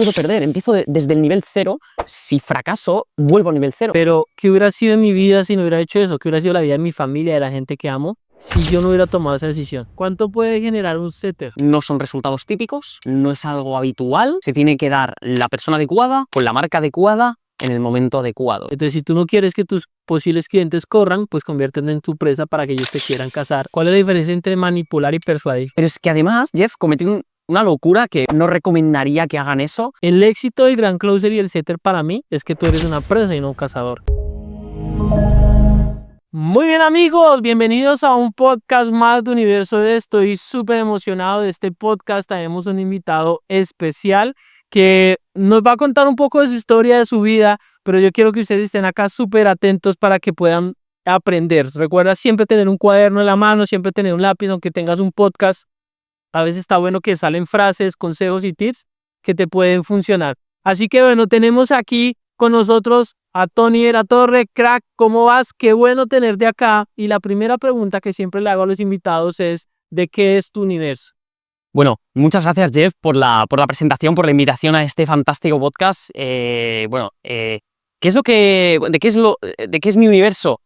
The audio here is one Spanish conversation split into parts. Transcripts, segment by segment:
puedo perder, empiezo desde el nivel 0, si fracaso, vuelvo al nivel 0. Pero, ¿qué hubiera sido en mi vida si no hubiera hecho eso? ¿Qué hubiera sido la vida de mi familia, de la gente que amo, si yo no hubiera tomado esa decisión? ¿Cuánto puede generar un setter? No son resultados típicos, no es algo habitual, se tiene que dar la persona adecuada, con la marca adecuada, en el momento adecuado. Entonces, si tú no quieres que tus posibles clientes corran, pues conviértete en tu presa para que ellos te quieran casar. ¿Cuál es la diferencia entre manipular y persuadir? Pero es que además, Jeff, cometí una locura que no recomendaría que hagan eso. El éxito del gran closer y el setter para mí es que tú eres una presa y no un cazador. Muy bien, amigos, bienvenidos a un podcast más de Universo D. Estoy súper emocionado de este podcast. Tenemos un invitado especial que nos va a contar un poco de su historia, de su vida, pero yo quiero que ustedes estén acá súper atentos para que puedan aprender. Recuerda siempre tener un cuaderno en la mano, siempre tener un lápiz, aunque tengas un podcast. A veces está bueno que salen frases, consejos y tips que te pueden funcionar. Así que bueno, tenemos aquí con nosotros a Tony de la Torre. Crack, ¿cómo vas? Qué bueno tenerte acá. Y la primera pregunta que siempre le hago a los invitados es, ¿de qué es tu universo? Bueno, muchas gracias, Jeff, por la presentación, por la invitación a este fantástico podcast. ¿Qué es de qué es mi universo?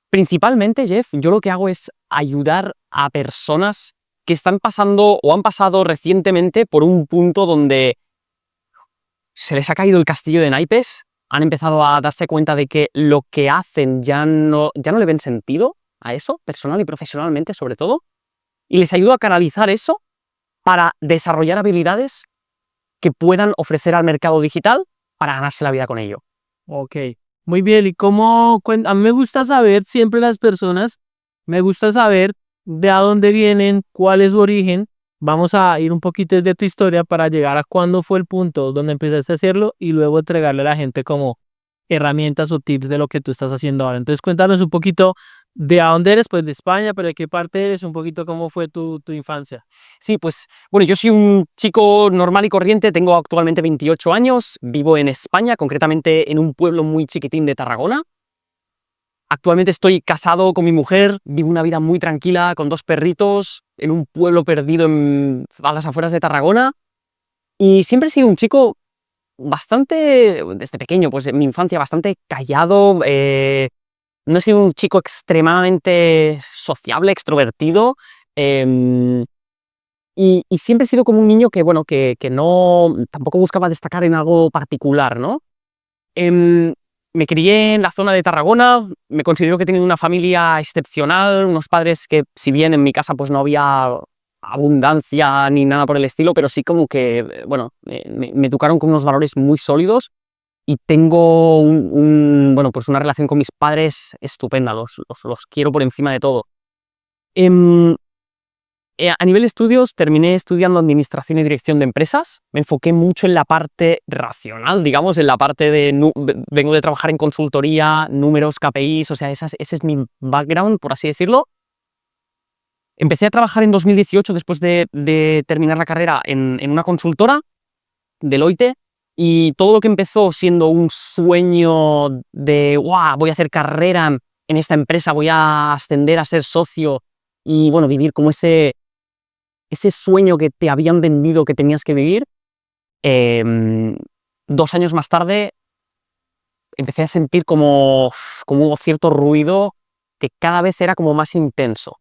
Principalmente, Jeff, yo lo que hago es ayudar a personas que están pasando o han pasado recientemente por un punto donde se les ha caído el castillo de naipes, han empezado a darse cuenta de que lo que hacen ya no le ven sentido a eso, personal y profesionalmente sobre todo, y les ayudo a canalizar eso para desarrollar habilidades que puedan ofrecer al mercado digital para ganarse la vida con ello. Ok, muy bien. ¿Y cómo? A mí me gusta saber siempre las personas, me gusta saber de a dónde vienen, cuál es su origen. Vamos a ir un poquito de tu historia para llegar a cuándo fue el punto donde empezaste a hacerlo y luego entregarle a la gente como herramientas o tips de lo que tú estás haciendo ahora. Entonces cuéntanos un poquito de a dónde eres, pues de España, pero de qué parte eres, un poquito cómo fue tu infancia. Sí, pues bueno, yo soy un chico normal y corriente, tengo actualmente 28 años, vivo en España, concretamente en un pueblo muy chiquitín de Tarragona. Actualmente estoy casado con mi mujer, vivo una vida muy tranquila con 2 perritos en un pueblo perdido a las afueras de Tarragona, y siempre he sido un chico bastante, desde pequeño, pues en mi infancia, bastante callado. No he sido un chico extremadamente sociable, extrovertido, y siempre he sido como un niño que, bueno, que no, tampoco buscaba destacar en algo particular, ¿no? Me crié en la zona de Tarragona, me considero que he tenido una familia excepcional, unos padres que, si bien en mi casa pues no había abundancia ni nada por el estilo, pero sí como que, bueno, me educaron con unos valores muy sólidos, y tengo bueno, pues una relación con mis padres estupenda, los quiero por encima de todo. A nivel de estudios, terminé estudiando Administración y Dirección de Empresas. Me enfoqué mucho en la parte racional, digamos, en la parte de... vengo de trabajar en consultoría, números, KPIs, o sea, ese es mi background, por así decirlo. Empecé a trabajar en 2018, después de terminar la carrera, en una consultora, Deloitte, y todo lo que empezó siendo un sueño de ¡guau! Voy a hacer carrera en esta empresa, voy a ascender a ser socio y, bueno, vivir como ese sueño que te habían vendido que tenías que vivir. 2 años más tarde empecé a sentir como cierto ruido que cada vez era como más intenso.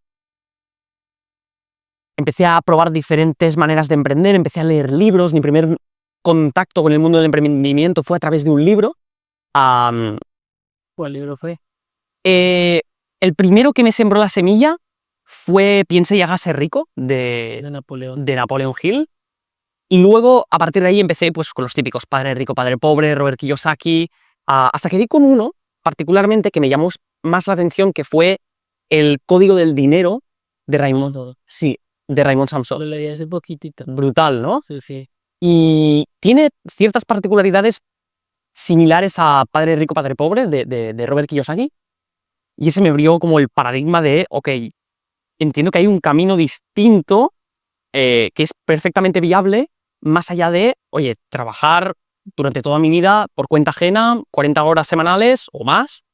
Empecé a probar diferentes maneras de emprender, empecé a leer libros. Mi primer contacto con el mundo del emprendimiento fue a través de un libro. ¿Cuál libro fue? El primero que me sembró la semilla fue Piense y hágase rico, De Napoleón. de Napoleon Hill. Y luego, a partir de ahí, empecé pues con los típicos Padre Rico, Padre Pobre, Robert Kiyosaki, hasta que di con uno, particularmente, que me llamó más la atención, que fue El Código del Dinero de Raymond. Sí, de Raymond Samson. Lo leí hace poquitito. Brutal, ¿no? Sí, sí. Y tiene ciertas particularidades similares a Padre Rico, Padre Pobre, de Robert Kiyosaki. Y ese me abrió como el paradigma de, ok, entiendo que hay un camino distinto que es perfectamente viable, más allá de, oye, trabajar durante toda mi vida por cuenta ajena, 40 horas semanales o más,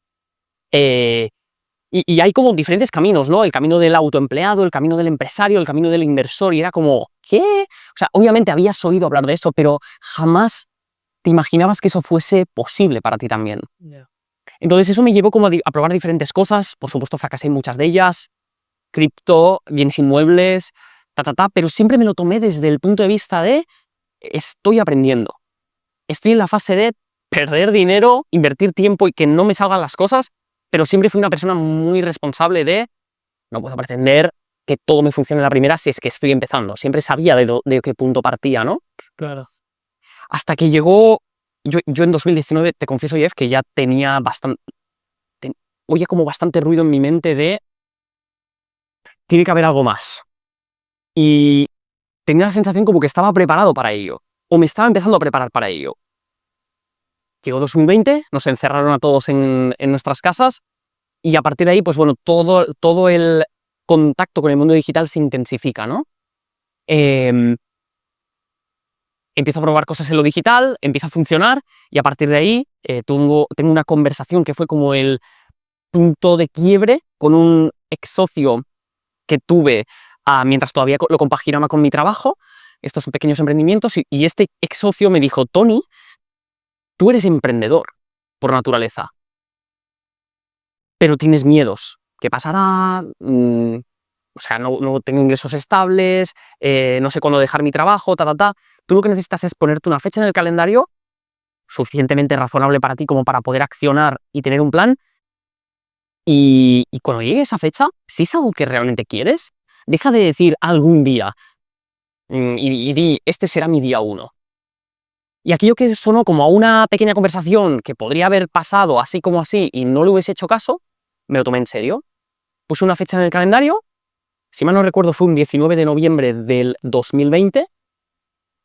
Y hay como diferentes caminos, ¿no? El camino del autoempleado, el camino del empresario, el camino del inversor, y era como, ¿qué? O sea, obviamente habías oído hablar de eso, pero jamás te imaginabas que eso fuese posible para ti también. Yeah. Entonces eso me llevó como a probar diferentes cosas, por supuesto fracasé en muchas de ellas, cripto, bienes inmuebles, pero siempre me lo tomé desde el punto de vista de estoy aprendiendo. Estoy en la fase de perder dinero, invertir tiempo y que no me salgan las cosas, pero siempre fui una persona muy responsable de no puedo pretender que todo me funcione a la primera si es que estoy empezando. Siempre sabía de qué punto partía, ¿no? Claro. Hasta que llegó, yo en 2019, te confieso, Jeff, que ya tenía bastante, oía como bastante ruido en mi mente de tiene que haber algo más. Y tenía la sensación como que estaba preparado para ello, o me estaba empezando a preparar para ello. Llegó 2020, nos encerraron a todos en nuestras casas, y a partir de ahí, pues bueno, todo el contacto con el mundo digital se intensifica, ¿no? Empiezo a probar cosas en lo digital, empieza a funcionar, y a partir de ahí tengo una conversación que fue como el punto de quiebre con un ex socio que tuve mientras todavía lo compaginaba con mi trabajo, estos son pequeños emprendimientos, y este ex socio me dijo, Tony, tú eres emprendedor por naturaleza, pero tienes miedos. ¿Qué pasará? O sea, no tengo ingresos estables, no sé cuándo dejar mi trabajo, Tú lo que necesitas es ponerte una fecha en el calendario suficientemente razonable para ti como para poder accionar y tener un plan. Y cuando llegue esa fecha, si es algo que realmente quieres, deja de decir algún día y di, este será mi día 1. Y aquello que sonó como a una pequeña conversación que podría haber pasado así como así y no le hubiese hecho caso, me lo tomé en serio. Puse una fecha en el calendario, si mal no recuerdo fue un 19 de noviembre del 2020,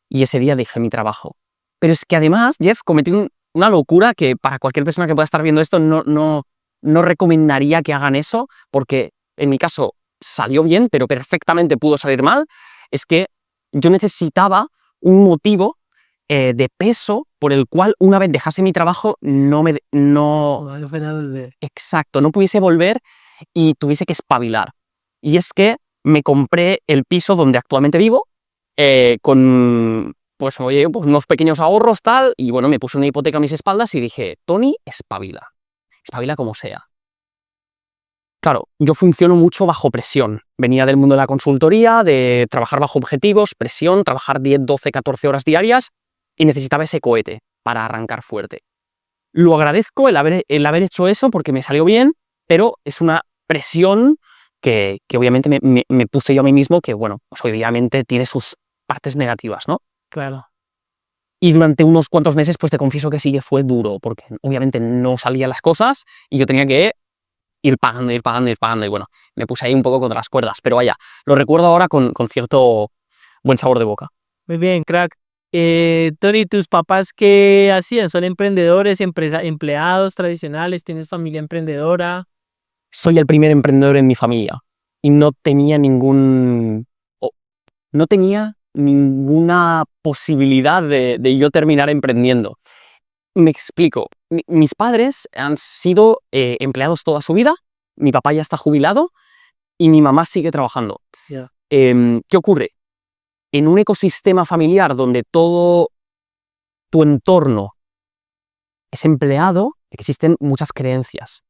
y ese día dejé mi trabajo. Pero es que además, Jeff, cometí una locura que para cualquier persona que pueda estar viendo esto no recomendaría que hagan eso, porque en mi caso salió bien, pero perfectamente pudo salir mal. Es que yo necesitaba un motivo de peso por el cual una vez dejase mi trabajo exacto, no pudiese volver y tuviese que espabilar. Y es que me compré el piso donde actualmente vivo con pues, oye, pues unos pequeños ahorros tal, y bueno, me puse una hipoteca a mis espaldas y dije, Tony, espabila como sea. Claro, yo funciono mucho bajo presión. Venía del mundo de la consultoría, de trabajar bajo objetivos, presión, trabajar 10, 12, 14 horas diarias, y necesitaba ese cohete para arrancar fuerte. Lo agradezco el haber hecho eso porque me salió bien, pero es una presión que obviamente me puse yo a mí mismo, que bueno, pues obviamente tiene sus partes negativas, ¿no? Claro. Y durante unos cuantos meses, pues te confieso que sí que fue duro, porque obviamente no salían las cosas y yo tenía que ir pagando, y bueno, me puse ahí un poco contra las cuerdas, pero vaya, lo recuerdo ahora con cierto buen sabor de boca. Muy bien, crack. Tony, ¿tus papás qué hacían? ¿Son emprendedores, empleados tradicionales? ¿Tienes familia emprendedora? Soy el primer emprendedor en mi familia y no tenía ninguna posibilidad de yo terminar emprendiendo. Me explico. Mis padres han sido empleados toda su vida, mi papá ya está jubilado y mi mamá sigue trabajando. Yeah. ¿Qué ocurre? En un ecosistema familiar donde todo tu entorno es empleado, existen muchas creencias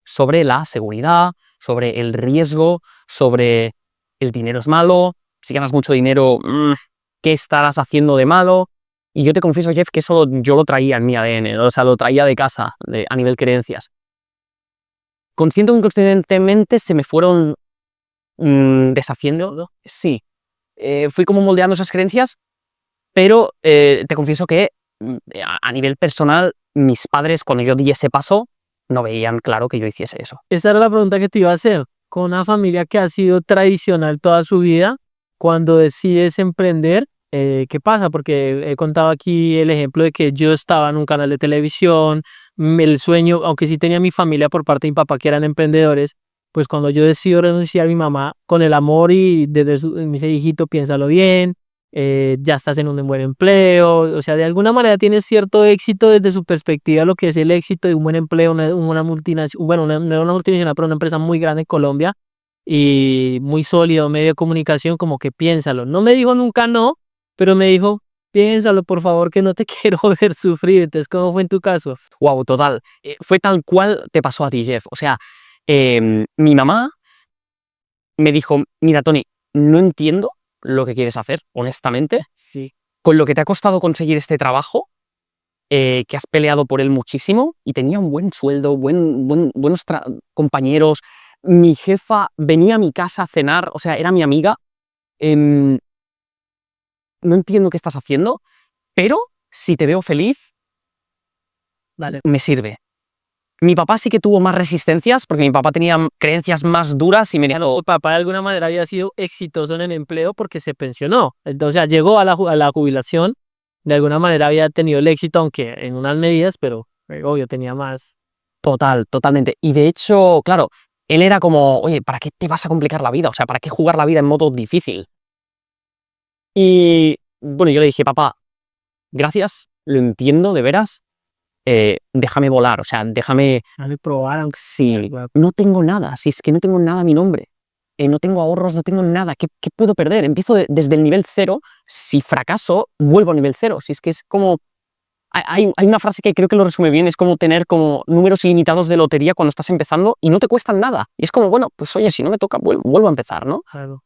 sobre la seguridad, sobre el riesgo, sobre el dinero es malo, si ganas mucho dinero, ¿qué estarás haciendo de malo? Y yo te confieso, Jeff, que eso yo lo traía en mi ADN, ¿no? O sea, lo traía de casa, a nivel creencias. Consciente o inconscientemente se me fueron deshaciendo, ¿no? Sí. Fui como moldeando esas creencias, pero te confieso que a nivel personal, mis padres, cuando yo di ese paso, no veían claro que yo hiciese eso. Esa era la pregunta que te iba a hacer. Con una familia que ha sido tradicional toda su vida, cuando decides emprender, ¿qué pasa? Porque he contado aquí el ejemplo de que yo estaba en un canal de televisión, el sueño, aunque sí tenía mi familia por parte de mi papá que eran emprendedores, pues cuando yo decido renunciar a mi mamá con el amor y desde me dice, hijito, piénsalo bien, ya estás en un buen empleo, o sea, de alguna manera tienes cierto éxito desde su perspectiva, lo que es el éxito de un buen empleo, una multinacional, bueno, no una multinacional, pero una empresa muy grande en Colombia y muy sólido, medio de comunicación, como que piénsalo. No me dijo nunca no, pero me dijo, piénsalo, por favor, que no te quiero ver sufrir. Entonces, ¿cómo fue en tu caso? Wow, total. Fue tal cual te pasó a ti, Jeff. O sea, mi mamá me dijo, mira, Tony, no entiendo lo que quieres hacer, honestamente. Sí. Con lo que te ha costado conseguir este trabajo, que has peleado por él muchísimo y tenía un buen sueldo, buenos compañeros. Mi jefa venía a mi casa a cenar, o sea, era mi amiga. em, no entiendo qué estás haciendo, pero si te veo feliz, Dale. me sirve. Mi papá sí que tuvo más resistencias porque mi papá tenía creencias más duras y me decía, Tu papá de alguna manera había sido exitoso en el empleo porque se pensionó. Entonces, o sea, llegó a a la jubilación, de alguna manera había tenido el éxito, aunque en unas medidas, pero obvio, tenía más. totalmente. Y de hecho, claro, él era como, oye, ¿para qué te vas a complicar la vida? O sea, ¿para qué jugar la vida en modo difícil? Y bueno, yo le dije, papá, gracias, lo entiendo de veras, déjame volar, o sea, déjame. Déjame probar, aunque Si no tengo nada, si es que no tengo nada a mi nombre, no tengo ahorros, no tengo nada, ¿qué puedo perder? Empiezo desde el nivel cero, si fracaso, vuelvo a nivel cero. Si es que es como. Hay una frase que creo que lo resume bien, es como tener como números ilimitados de lotería cuando estás empezando y no te cuestan nada. Y es como, bueno, pues oye, si no me toca, vuelvo a empezar, ¿no? Claro.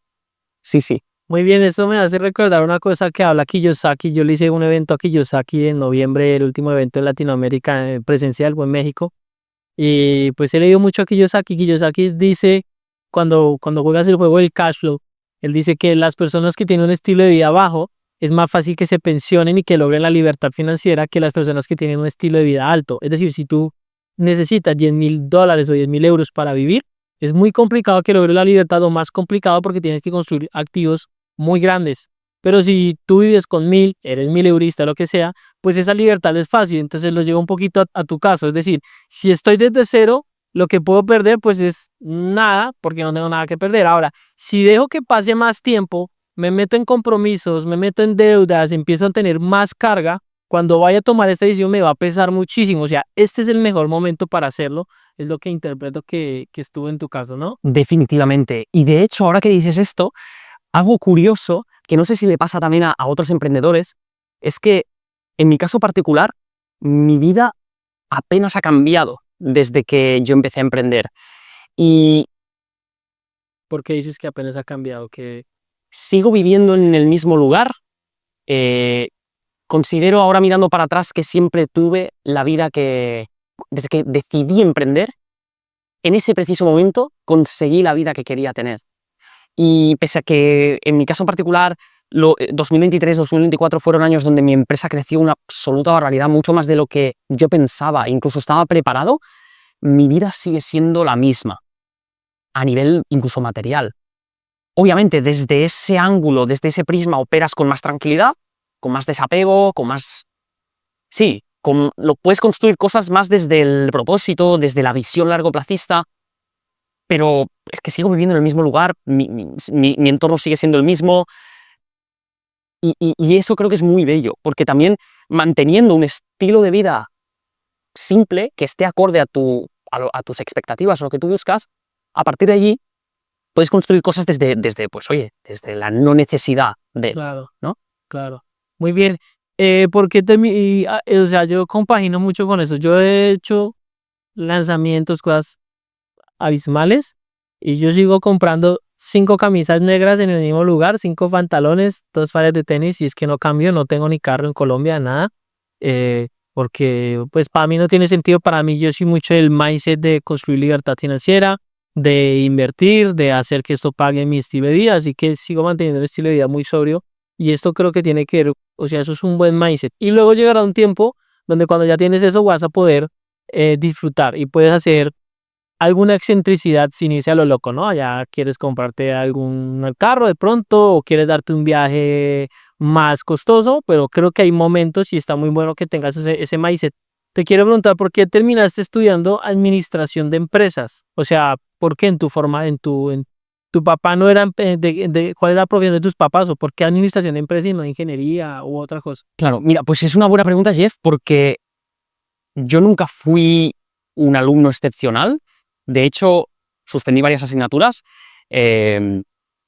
Sí, sí. Muy bien, eso me hace recordar una cosa que habla Kiyosaki. Yo le hice un evento a Kiyosaki en noviembre, el último evento en Latinoamérica presencial, fue en México. Y pues he leído mucho a Kiyosaki. Kiyosaki dice, cuando juegas el juego del cash flow, él dice que las personas que tienen un estilo de vida bajo, es más fácil que se pensionen y que logren la libertad financiera que las personas que tienen un estilo de vida alto. Es decir, si tú necesitas $10,000 o 10,000 euros para vivir, es muy complicado que logres la libertad o más complicado porque tienes que construir activos muy grandes. Pero si tú vives con 1,000, eres 1,000 eurista, lo que sea, pues esa libertad es fácil. Entonces lo llevo un poquito a tu caso. Es decir, si estoy desde cero, lo que puedo perder pues es nada, porque no tengo nada que perder. Ahora, si dejo que pase más tiempo, me meto en compromisos, me meto en deudas, empiezo a tener más carga, cuando vaya a tomar esta decisión me va a pesar muchísimo. O sea, este es el mejor momento para hacerlo. Es lo que interpreto que estuvo en tu caso, ¿no? Definitivamente. Y de hecho, ahora que dices esto, algo curioso, que no sé si le pasa también a otros emprendedores, es que en mi caso particular, mi vida apenas ha cambiado desde que yo empecé a emprender. Y ¿Por qué dices que apenas ha cambiado? Que sigo viviendo en el mismo lugar. eh, Considero ahora mirando para atrás que siempre tuve la vida que, desde que decidí emprender, en ese preciso momento conseguí la vida que quería tener. Y pese a que en mi caso particular 2023, 2024 fueron años donde mi empresa creció una absoluta barbaridad, mucho más de lo que yo pensaba, incluso estaba preparado, mi vida sigue siendo la misma, a nivel incluso material. Obviamente, desde ese ángulo, desde ese prisma, operas con más tranquilidad, con más desapego, con más. Sí, lo puedes construir cosas más desde el propósito, desde la visión largoplacista, pero es que sigo viviendo en el mismo lugar, mi entorno sigue siendo el mismo, y eso creo que es muy bello, porque también manteniendo un estilo de vida simple, que esté acorde a tus expectativas o lo que tú buscas, a partir de allí puedes construir cosas pues oye, desde la no necesidad de, claro, ¿no? claro. Muy bien. Porque o sea, yo compagino mucho con eso. Yo he hecho lanzamientos, cosas abismales, y yo sigo comprando 5 camisas negras en el mismo lugar, 5 pantalones, 2 pares de tenis, y es que no cambio, no tengo ni carro en Colombia, nada. Porque pues para mí no tiene sentido. Para mí yo soy mucho el mindset de construir libertad financiera, de invertir, de hacer que esto pague mi estilo de vida, así que sigo manteniendo un estilo de vida muy sobrio, y esto creo que tiene que ver, o sea, eso es un buen mindset. Y luego llegará un tiempo donde cuando ya tienes eso vas a poder disfrutar y puedes hacer alguna excentricidad sin irse a lo loco, ¿no? Ya quieres comprarte algún carro de pronto o quieres darte un viaje más costoso, pero creo que hay momentos y está muy bueno que tengas ese mindset. Te quiero preguntar, ¿por qué terminaste estudiando administración de empresas? O sea, ¿por qué en tu forma, ¿Tu papá no era, cuál era la profesión de tus papás o por qué administración de empresa y no ingeniería u otra cosa? Claro, mira, pues es una buena pregunta, Jeff, porque yo nunca fui un alumno excepcional. De hecho, suspendí varias asignaturas.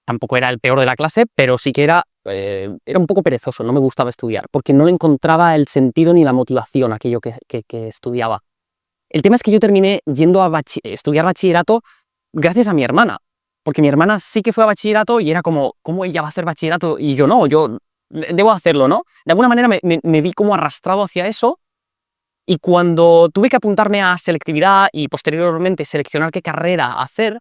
Tampoco era el peor de la clase, pero sí que era un poco perezoso, no me gustaba estudiar, porque no le encontraba el sentido ni la motivación a aquello que estudiaba. El tema es que yo terminé yendo a estudiar bachillerato gracias a mi hermana, porque mi hermana sí que fue a bachillerato y era como, ¿cómo ella va a hacer bachillerato? Y yo no, yo debo hacerlo, ¿no? De alguna manera me vi como arrastrado hacia eso, y cuando tuve que apuntarme a selectividad y posteriormente seleccionar qué carrera hacer,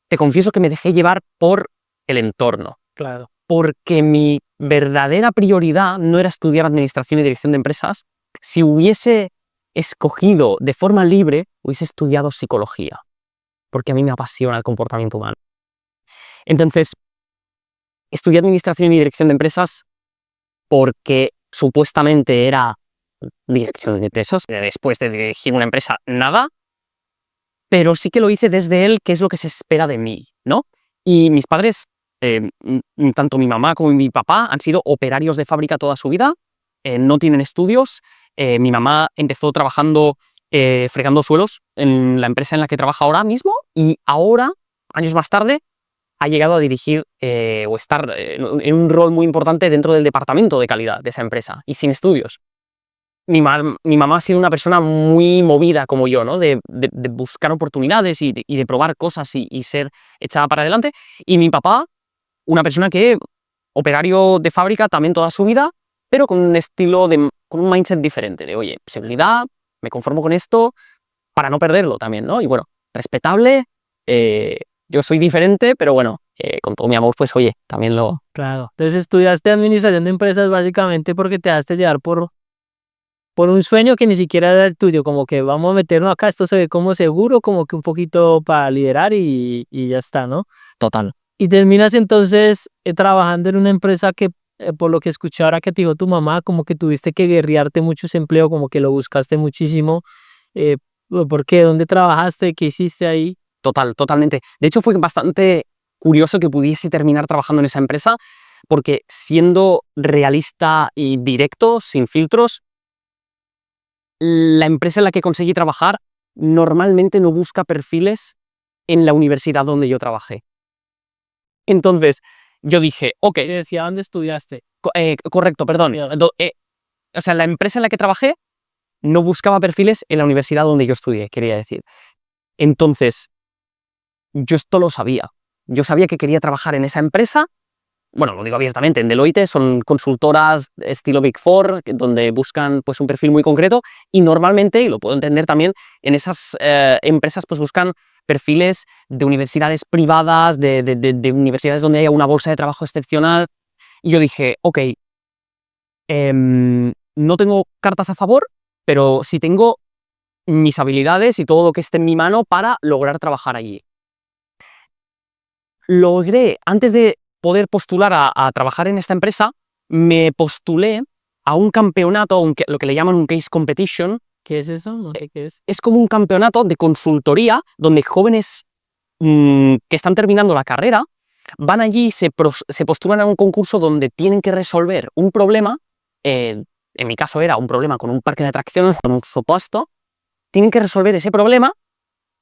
te confieso que me dejé llevar por el entorno. Claro. Porque mi verdadera prioridad no era estudiar administración y dirección de empresas. Si hubiese escogido de forma libre, hubiese estudiado psicología, porque a mí me apasiona el comportamiento humano. Entonces, estudié administración y dirección de empresas porque supuestamente era dirección de empresas. Después de dirigir una empresa, nada, pero sí que lo hice desde él, qué es lo que se espera de mí, ¿no? Y mis padres, tanto mi mamá como mi papá, han sido operarios de fábrica toda su vida, no tienen estudios. Mi mamá empezó trabajando fregando suelos en la empresa en la que trabaja ahora mismo, y ahora, años más tarde, ha llegado a dirigir o estar en un rol muy importante dentro del departamento de calidad de esa empresa, y sin estudios. Mi mamá ha sido una persona muy movida como yo, ¿no? De buscar oportunidades y de probar cosas y ser echada para adelante. Y mi papá, una persona que, operario de fábrica también toda su vida, pero con un estilo, con un mindset diferente, de oye, seguridad, me conformo con esto, para no perderlo también, ¿no? Y bueno, respetable, yo soy diferente, pero bueno, con todo mi amor, pues oye, también lo... Claro. Entonces estudiaste administración de empresas básicamente porque te dejaste llevar por un sueño que ni siquiera era el tuyo, como que vamos a meternos acá, esto se ve como seguro, como que un poquito para liderar y ya está, ¿no? Total. Y terminas entonces trabajando en una empresa que, por lo que escuché ahora que te dijo tu mamá, como que tuviste que guerrearte mucho ese empleo, como que lo buscaste muchísimo. Eh, ¿Por qué? ¿Dónde trabajaste? ¿Qué hiciste ahí? Totalmente. De hecho, fue bastante curioso que pudiese terminar trabajando en esa empresa, porque siendo realista y directo, sin filtros, la empresa en la que conseguí trabajar normalmente no busca perfiles en la universidad donde yo trabajé. Entonces, yo dije, ok, Te decía, ¿dónde estudiaste? correcto, perdón. O sea, la empresa en la que trabajé no buscaba perfiles en la universidad donde yo estudié, quería decir. Entonces, yo esto lo sabía. Yo sabía que quería trabajar en esa empresa. Bueno, lo digo abiertamente, en Deloitte son consultoras estilo Big Four, donde buscan pues un perfil muy concreto, y normalmente, y lo puedo entender también, en esas empresas pues buscan perfiles de universidades privadas, de universidades donde haya una bolsa de trabajo excepcional. Y yo dije, ok, no tengo cartas a favor, pero sí tengo mis habilidades y todo lo que esté en mi mano para lograr trabajar allí. Logré, antes de poder postular a trabajar en esta empresa, me postulé a un campeonato, lo que le llaman un case competition. ¿Qué es eso? No sé qué es. Es como un campeonato de consultoría donde jóvenes que están terminando la carrera van allí y se postulan a un concurso donde tienen que resolver un problema. En mi caso era un problema con un parque de atracciones, con un supuesto. Tienen que resolver ese problema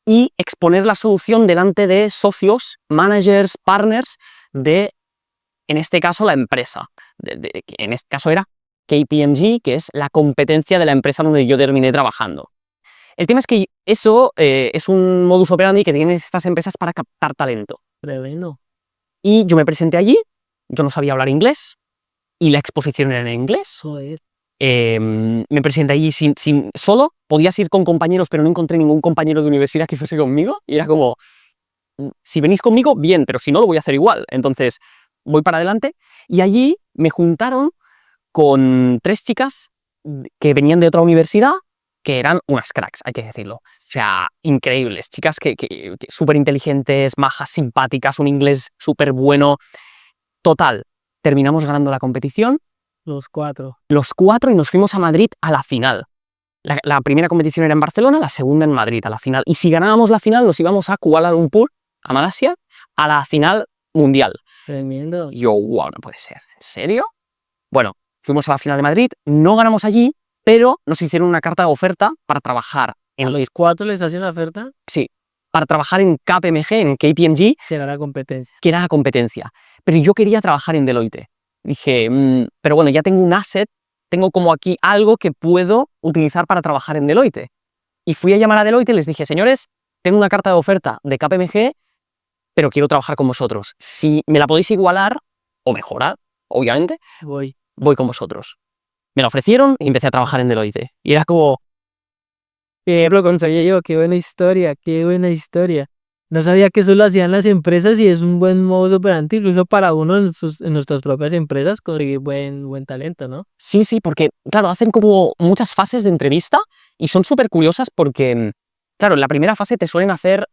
y exponer la solución delante de socios, managers, partners de, en este caso, la empresa. En este caso era KPMG, que es la competencia de la empresa donde yo terminé trabajando. El tema es que eso es un modus operandi que tienen estas empresas para captar talento. Tremendo. Y yo me presenté allí, yo no sabía hablar inglés, y la exposición era en inglés. Joder. Me presenté allí solo, podías ir con compañeros, pero no encontré ningún compañero de universidad que fuese conmigo, y era como, si venís conmigo, bien, pero si no, lo voy a hacer igual. Entonces, voy para adelante, y allí me juntaron con 3 chicas que venían de otra universidad, que eran unas cracks, hay que decirlo. O sea, increíbles, chicas que súper inteligentes, majas, simpáticas, un inglés súper bueno. Total, terminamos ganando la competición. Los 4. Los 4, y nos fuimos a Madrid a la final. La primera competición era en Barcelona, la segunda en Madrid, a la final. Y si ganábamos la final, nos íbamos a Kuala Lumpur, a Malasia, a la final mundial. Tremendo. Y yo, wow, no puede ser. ¿En serio? Bueno, fuimos a la final de Madrid, no ganamos allí, pero nos hicieron una carta de oferta para trabajar ¿A los 4 les hacen la oferta? Sí, para trabajar en KPMG, en KPMG, Será la competencia. que era la competencia. Pero yo quería trabajar en Deloitte. Dije, pero bueno, ya tengo un asset, tengo como aquí algo que puedo utilizar para trabajar en Deloitte. Y fui a llamar a Deloitte y les dije, señores, tengo una carta de oferta de KPMG, pero quiero trabajar con vosotros. Si me la podéis igualar o mejorar, obviamente, Voy. voy con vosotros. Me la ofrecieron y empecé a trabajar en Deloitte. Y era como, Lo conseguí yo, qué buena historia, qué buena historia. No sabía que eso lo hacían las empresas y es un buen modo operandi, incluso para uno en nuestras propias empresas, conseguir buen talento, ¿no? sí, porque, claro, hacen como muchas fases de entrevista y son súper curiosas porque, claro, en la primera fase te suelen hacer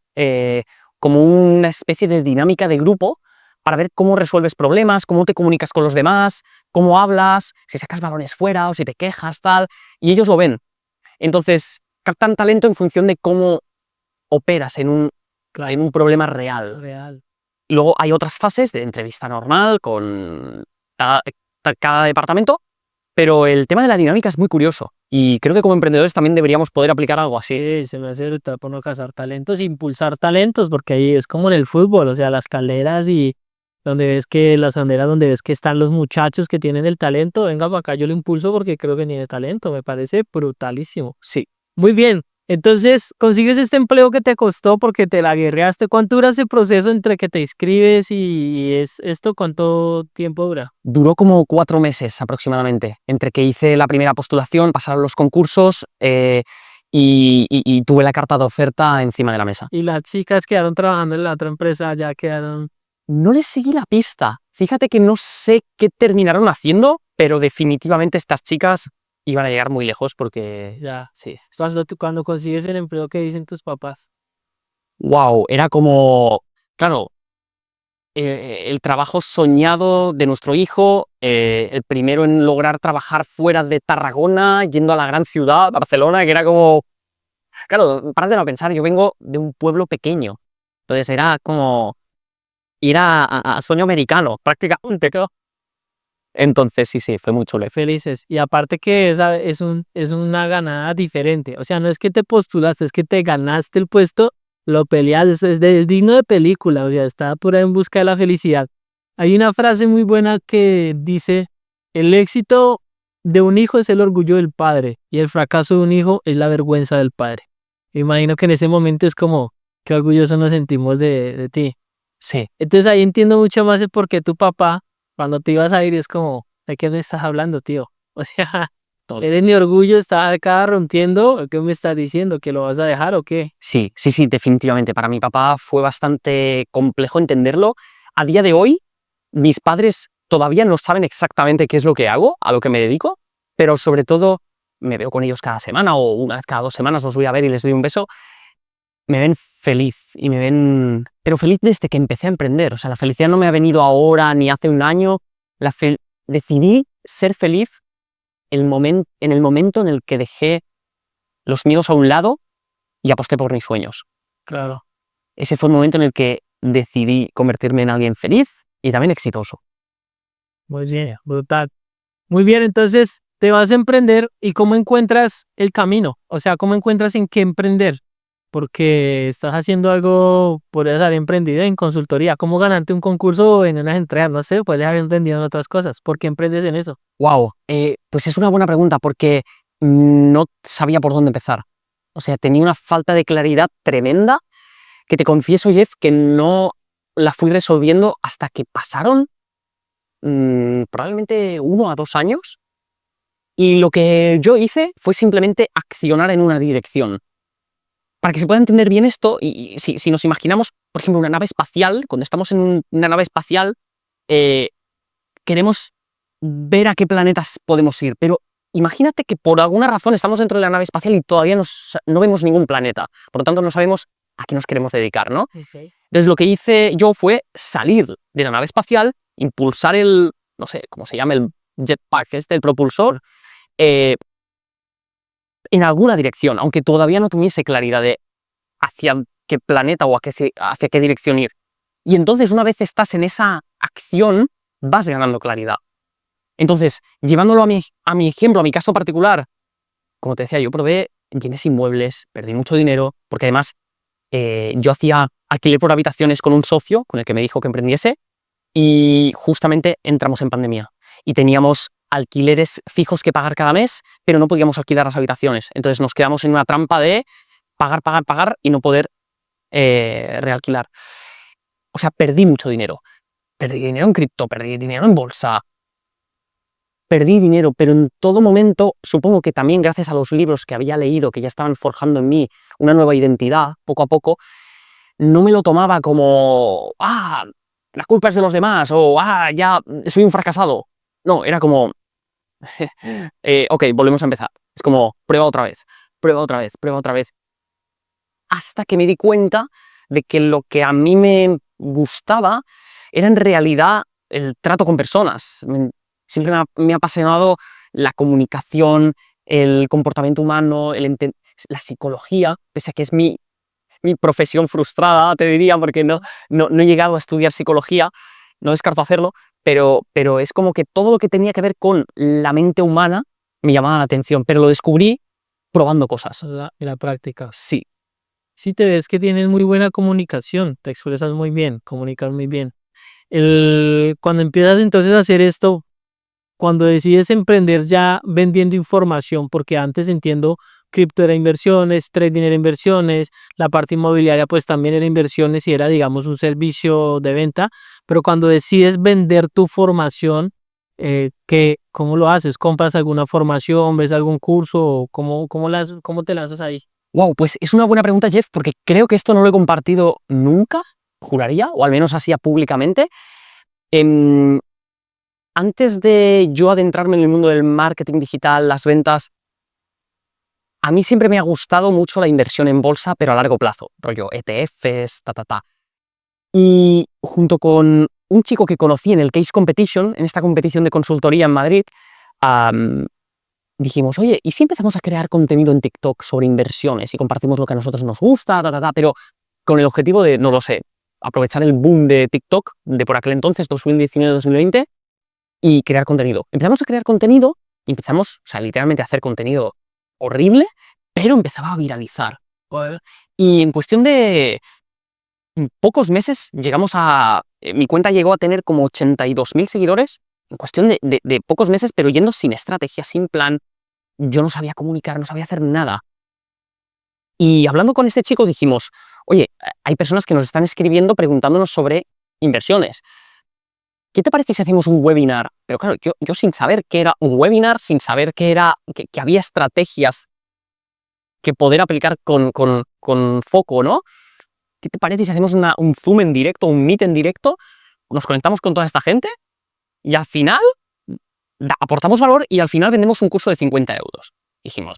como una especie de dinámica de grupo para ver cómo resuelves problemas, cómo te comunicas con los demás, cómo hablas, si sacas balones fuera o si te quejas, tal, y ellos lo ven. Entonces, captan talento en función de cómo operas en un problema real. Real. Luego hay otras fases de entrevista normal con cada departamento, pero el tema de la dinámica es muy curioso y creo que como emprendedores también deberíamos poder aplicar algo así. Sí, se me hace brutal por no cazar talentos, impulsar talentos, porque ahí es como en el fútbol, o sea, las calderas y las banderas donde ves que están los muchachos que tienen el talento, venga para acá, yo lo impulso porque creo que tiene talento, me parece brutalísimo. Sí, Muy bien, entonces consigues este empleo que te costó porque te la guerreaste. ¿Cuánto dura ese proceso entre que te inscribes y es esto? ¿Cuánto tiempo dura? duró como 4 meses aproximadamente, entre que hice la primera postulación, pasaron los concursos y tuve la carta de oferta encima de la mesa. Y las chicas quedaron trabajando en la otra empresa, ya quedaron... No les seguí la pista. Fíjate que no sé qué terminaron haciendo, pero definitivamente estas chicas iban a llegar muy lejos porque, Ya. sí. Cuando consigues el empleo, ¿qué dicen tus papás? Wow, era como, claro, el trabajo soñado de nuestro hijo, el primero en lograr trabajar fuera de Tarragona, yendo a la gran ciudad, Barcelona, que era como, claro, párate a pensar, yo vengo de un pueblo pequeño, entonces era como ir a sueño americano, prácticamente, claro. Entonces sí, fue muy chulo. Felices. Y aparte que esa es una ganada diferente. O sea, no es que te postulaste, es que te ganaste el puesto, lo peleaste, es digno de película, o sea, está por ahí en busca de la felicidad. Hay una frase muy buena que dice, el éxito de un hijo es el orgullo del padre y el fracaso de un hijo es la vergüenza del padre. Me imagino que en ese momento es como, qué orgulloso nos sentimos de ti. Sí, Entonces ahí entiendo mucho más el por qué tu papá, cuando te ibas a ir, es como, ¿de qué me estás hablando, tío? O sea, todo. eres mi orgullo, estás acá rompiendo, ¿qué me estás diciendo? ¿Que lo vas a dejar o qué? Sí, definitivamente. Para mi papá fue bastante complejo entenderlo. A día de hoy, mis padres todavía no saben exactamente qué es lo que hago, a lo que me dedico, pero sobre todo me veo con ellos cada semana o una vez cada 2 semanas los voy a ver y les doy un beso. Me ven feliz y me ven... Pero feliz desde que empecé a emprender. O sea, la felicidad no me ha venido ahora ni hace un año. Decidí ser feliz en el momento en el que dejé los miedos a un lado y aposté por mis sueños. Claro. Ese fue el momento en el que decidí convertirme en alguien feliz y también exitoso. Muy bien, brutal. Muy bien, entonces te vas a emprender y ¿cómo encuentras el camino? O sea, ¿cómo encuentras en qué emprender? Porque estás haciendo algo, podrías haber emprendido en consultoría. ¿Cómo ganarte un concurso en unas entregas? No sé, puedes haber emprendido en otras cosas. ¿Por qué emprendes en eso? Wow, pues es una buena pregunta porque no sabía por dónde empezar. O sea, tenía una falta de claridad tremenda que te confieso, Jeff, que no la fui resolviendo hasta que pasaron probablemente 1 a 2 años. Y lo que yo hice fue simplemente accionar en una dirección. Para que se pueda entender bien esto, y si nos imaginamos, por ejemplo, una nave espacial, cuando estamos en una nave espacial, queremos ver a qué planetas podemos ir, pero imagínate que por alguna razón estamos dentro de la nave espacial y todavía no vemos ningún planeta, por lo tanto no sabemos a qué nos queremos dedicar, ¿no? Okay. Entonces lo que hice yo fue salir de la nave espacial, impulsar no sé, ¿cómo se llama? El jetpack, el propulsor, en alguna dirección, aunque todavía no tuviese claridad de hacia qué planeta o hacia qué dirección ir. Y entonces, una vez estás en esa acción, vas ganando claridad. Entonces, llevándolo a mi ejemplo, a mi caso particular, como te decía, yo probé bienes inmuebles, perdí mucho dinero, porque además yo hacía alquiler por habitaciones con un socio, con el que me dijo que emprendiese, y justamente entramos en pandemia. Y teníamos alquileres fijos que pagar cada mes, pero no podíamos alquilar las habitaciones. Entonces nos quedamos en una trampa de pagar y no poder realquilar. O sea, perdí mucho dinero. Perdí dinero en cripto, perdí dinero en bolsa, perdí dinero, pero en todo momento, supongo que también gracias a los libros que había leído, que ya estaban forjando en mí una nueva identidad, poco a poco, no me lo tomaba como, la culpa es de los demás, o, ya soy un fracasado. No, era como, ok, volvemos a empezar. Es como, prueba otra vez, prueba otra vez, prueba otra vez. Hasta que me di cuenta de que lo que a mí me gustaba era en realidad el trato con personas. Siempre me ha apasionado la comunicación, el comportamiento humano, la psicología, pese a que es mi profesión frustrada, te diría, porque no he llegado a estudiar psicología, no descarto hacerlo, pero es como que todo lo que tenía que ver con la mente humana me llamaba la atención, pero lo descubrí probando cosas. En la práctica. Sí. Sí te ves que tienes muy buena comunicación, te expresas muy bien, comunicas muy bien. Cuando empiezas entonces a hacer esto, cuando decides emprender ya vendiendo información, porque antes entiendo, cripto era inversiones, trading era inversiones, la parte inmobiliaria pues también era inversiones y era digamos un servicio de venta, pero cuando decides vender tu formación, ¿cómo lo haces? ¿Compras alguna formación, ves algún curso o cómo te lanzas ahí? Wow, pues es una buena pregunta, Jeff, porque creo que esto no lo he compartido nunca, juraría, o al menos así públicamente. Antes de yo adentrarme en el mundo del marketing digital, las ventas, a mí siempre me ha gustado mucho la inversión en bolsa, pero a largo plazo, rollo ETFs, Y junto con un chico que conocí en el Case Competition, en esta competición de consultoría en Madrid, dijimos, oye, ¿y si empezamos a crear contenido en TikTok sobre inversiones y compartimos lo que a nosotros nos gusta, pero con el objetivo de, no lo sé, aprovechar el boom de TikTok de por aquel entonces, 2019-2020, y crear contenido? Empezamos a crear contenido y empezamos, o sea, literalmente a hacer contenido horrible, pero empezaba a viralizar. Y en cuestión de pocos meses mi cuenta llegó a tener como 82.000 seguidores, en cuestión de pocos meses, pero yendo sin estrategia, sin plan. Yo no sabía comunicar, no sabía hacer nada. Y hablando con este chico dijimos, oye, hay personas que nos están escribiendo preguntándonos sobre inversiones. ¿Qué te parece si hacemos un webinar? Pero claro, yo sin saber qué era un webinar, sin saber que había estrategias que poder aplicar con foco, ¿no? ¿Qué te parece si hacemos un Zoom en directo, un Meet en directo? Nos conectamos con toda esta gente y al final aportamos valor y al final vendemos un curso de 50 euros. Dijimos,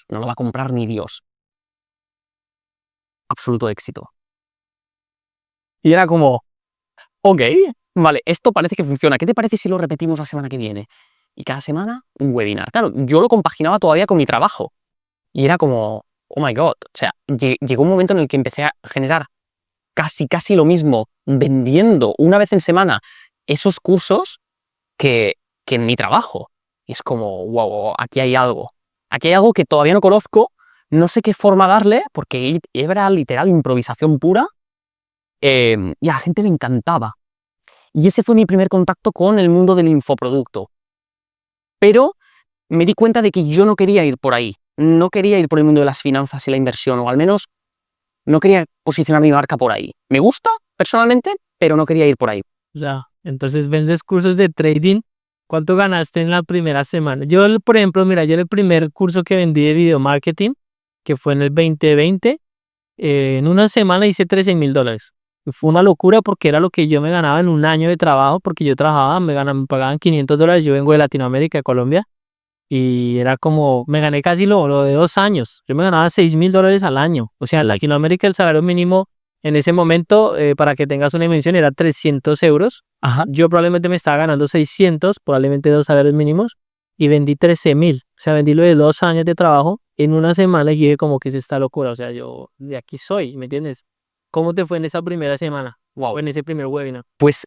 no lo va a comprar ni Dios. Absoluto éxito. Y era como, ok, vale, esto parece que funciona. ¿Qué te parece si lo repetimos la semana que viene? Y cada semana un webinar. Claro, yo lo compaginaba todavía con mi trabajo. Y era como, oh my God. O sea, llegó un momento en el que empecé a generar casi lo mismo vendiendo una vez en semana esos cursos que en mi trabajo. Y es como, wow, aquí hay algo. Aquí hay algo que todavía no conozco, no sé qué forma darle, porque era literal improvisación pura, y a la gente le encantaba. Y ese fue mi primer contacto con el mundo del infoproducto. Pero me di cuenta de que yo no quería ir por ahí. No quería ir por el mundo de las finanzas y la inversión, o al menos no quería posicionar mi marca por ahí. Me gusta, personalmente, pero no quería ir por ahí. O sea, entonces vendes cursos de trading. ¿Cuánto ganaste en la primera semana? Yo, por ejemplo, mira, yo el primer curso que vendí de video marketing, que fue en el 2020, en una semana hice $13,000. Y fue una locura porque era lo que yo me ganaba en un año de trabajo, porque yo trabajaba, me pagaban $500, yo vengo de Latinoamérica, de Colombia, y era como, me gané casi lo de 2 años. Yo me ganaba $6,000 al año. O sea, en Latinoamérica el salario mínimo en ese momento, para que tengas una dimensión, era 300 euros. Ajá. Yo probablemente me estaba ganando 600, probablemente 2 salarios mínimos, y vendí 13,000. O sea, vendí lo de 2 años de trabajo en una semana y dije como que es esta locura. O sea, yo de aquí soy, ¿me entiendes? ¿Cómo te fue en esa primera semana? Wow. en ese primer webinar. Pues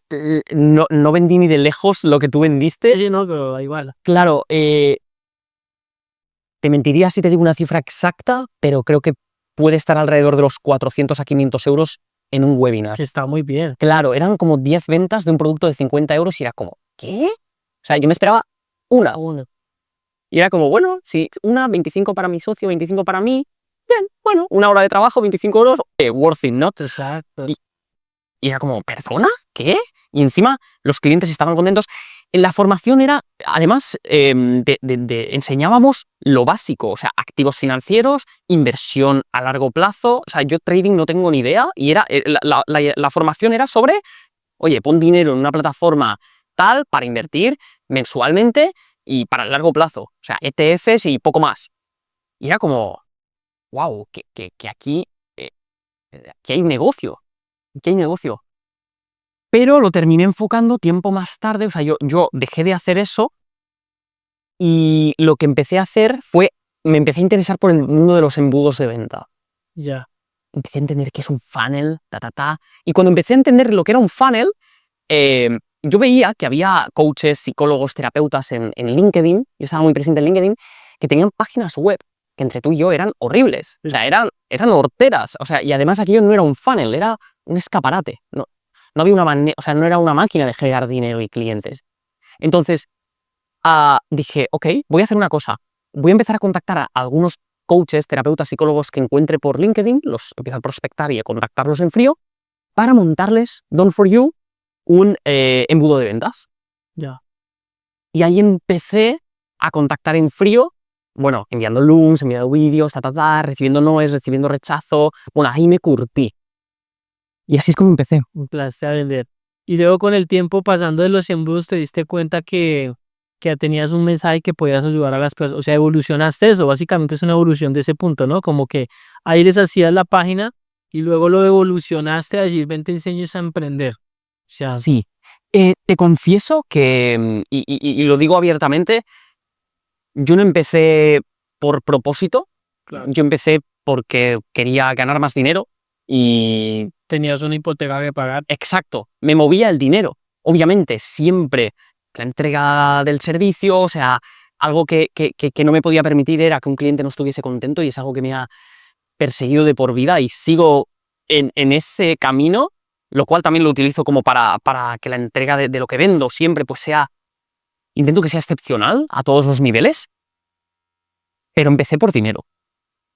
no vendí ni de lejos lo que tú vendiste. Sí, no, pero da igual. Claro, te mentiría si te digo una cifra exacta, pero creo que puede estar alrededor de los 400 a 500 euros en un webinar. Que está muy bien. Claro, eran como 10 ventas de un producto de 50 euros y era como, ¿qué? O sea, yo me esperaba una. Y era como, bueno, si una, 25 para mi socio, 25 para mí, bien, bueno, una hora de trabajo, 25 euros, worth it, ¿no? Exacto. Y era como, ¿perdona? ¿Qué? Y encima los clientes estaban contentos. En la formación era, además, enseñábamos lo básico, o sea, activos financieros, inversión a largo plazo. O sea, yo trading no tengo ni idea y era la formación era sobre, oye, pon dinero en una plataforma tal para invertir mensualmente y para el largo plazo. O sea, ETFs y poco más. Y era como, wow, que aquí hay un negocio. Aquí hay negocio. Pero lo terminé enfocando tiempo más tarde, o sea, yo dejé de hacer eso y lo que empecé a hacer fue, me empecé a interesar por el mundo de los embudos de venta. Ya. Empecé a entender qué es un funnel, y cuando empecé a entender lo que era un funnel, yo veía que había coaches, psicólogos, terapeutas en LinkedIn, yo estaba muy presente en LinkedIn, que tenían páginas web que entre tú y yo eran horribles, o sea, eran horteras, o sea, y además aquello no era un funnel, era un escaparate, no había una manera, o sea, no era una máquina de generar dinero y clientes. Entonces, dije, ok, voy a hacer una cosa, voy a empezar a contactar a algunos coaches, terapeutas, psicólogos que encuentre por LinkedIn, los empiezo a prospectar y a contactarlos en frío, para montarles, Done for You, un embudo de ventas. Ya. Y ahí empecé a contactar en frío, bueno, enviando links, enviando vídeos, recibiendo noes, recibiendo rechazo. Bueno, ahí me curtí. Y así es como empecé. Empezaste a vender. Y luego con el tiempo pasando de los embudos te diste cuenta que tenías un mensaje que podías ayudar a las personas. O sea, evolucionaste eso. Básicamente es una evolución de ese punto, ¿no? Como que ahí les hacías la página y luego lo evolucionaste allí. Ven, te enseñes a emprender. O sea, Sí. Te confieso que, y lo digo abiertamente, yo no empecé por propósito. claro, Yo empecé porque quería ganar más dinero y tenías una hipoteca que pagar. exacto, me movía el dinero. Obviamente, siempre la entrega del servicio, o sea, algo que no me podía permitir era que un cliente no estuviese contento y es algo que me ha perseguido de por vida y sigo en ese camino, lo cual también lo utilizo como para que la entrega de lo que vendo siempre pues sea, intento que sea excepcional a todos los niveles, pero empecé por dinero.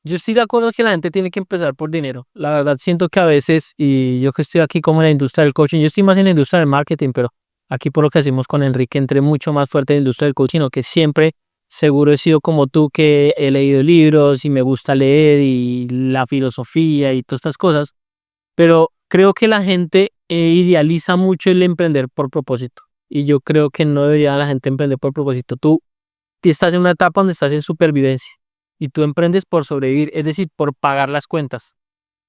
Yo estoy de acuerdo que la gente tiene que empezar por dinero. La verdad siento que a veces, y yo que estoy aquí como en la industria del coaching, yo estoy más en la industria del marketing, pero aquí por lo que hacemos con Enrique entré mucho más fuerte en la industria del coaching, que siempre seguro he sido como tú, que he leído libros y me gusta leer y la filosofía y todas estas cosas, pero creo que la gente idealiza mucho el emprender por propósito y yo creo que no debería la gente emprender por propósito. Tú estás en una etapa donde estás en supervivencia y tú emprendes por sobrevivir, es decir, por pagar las cuentas.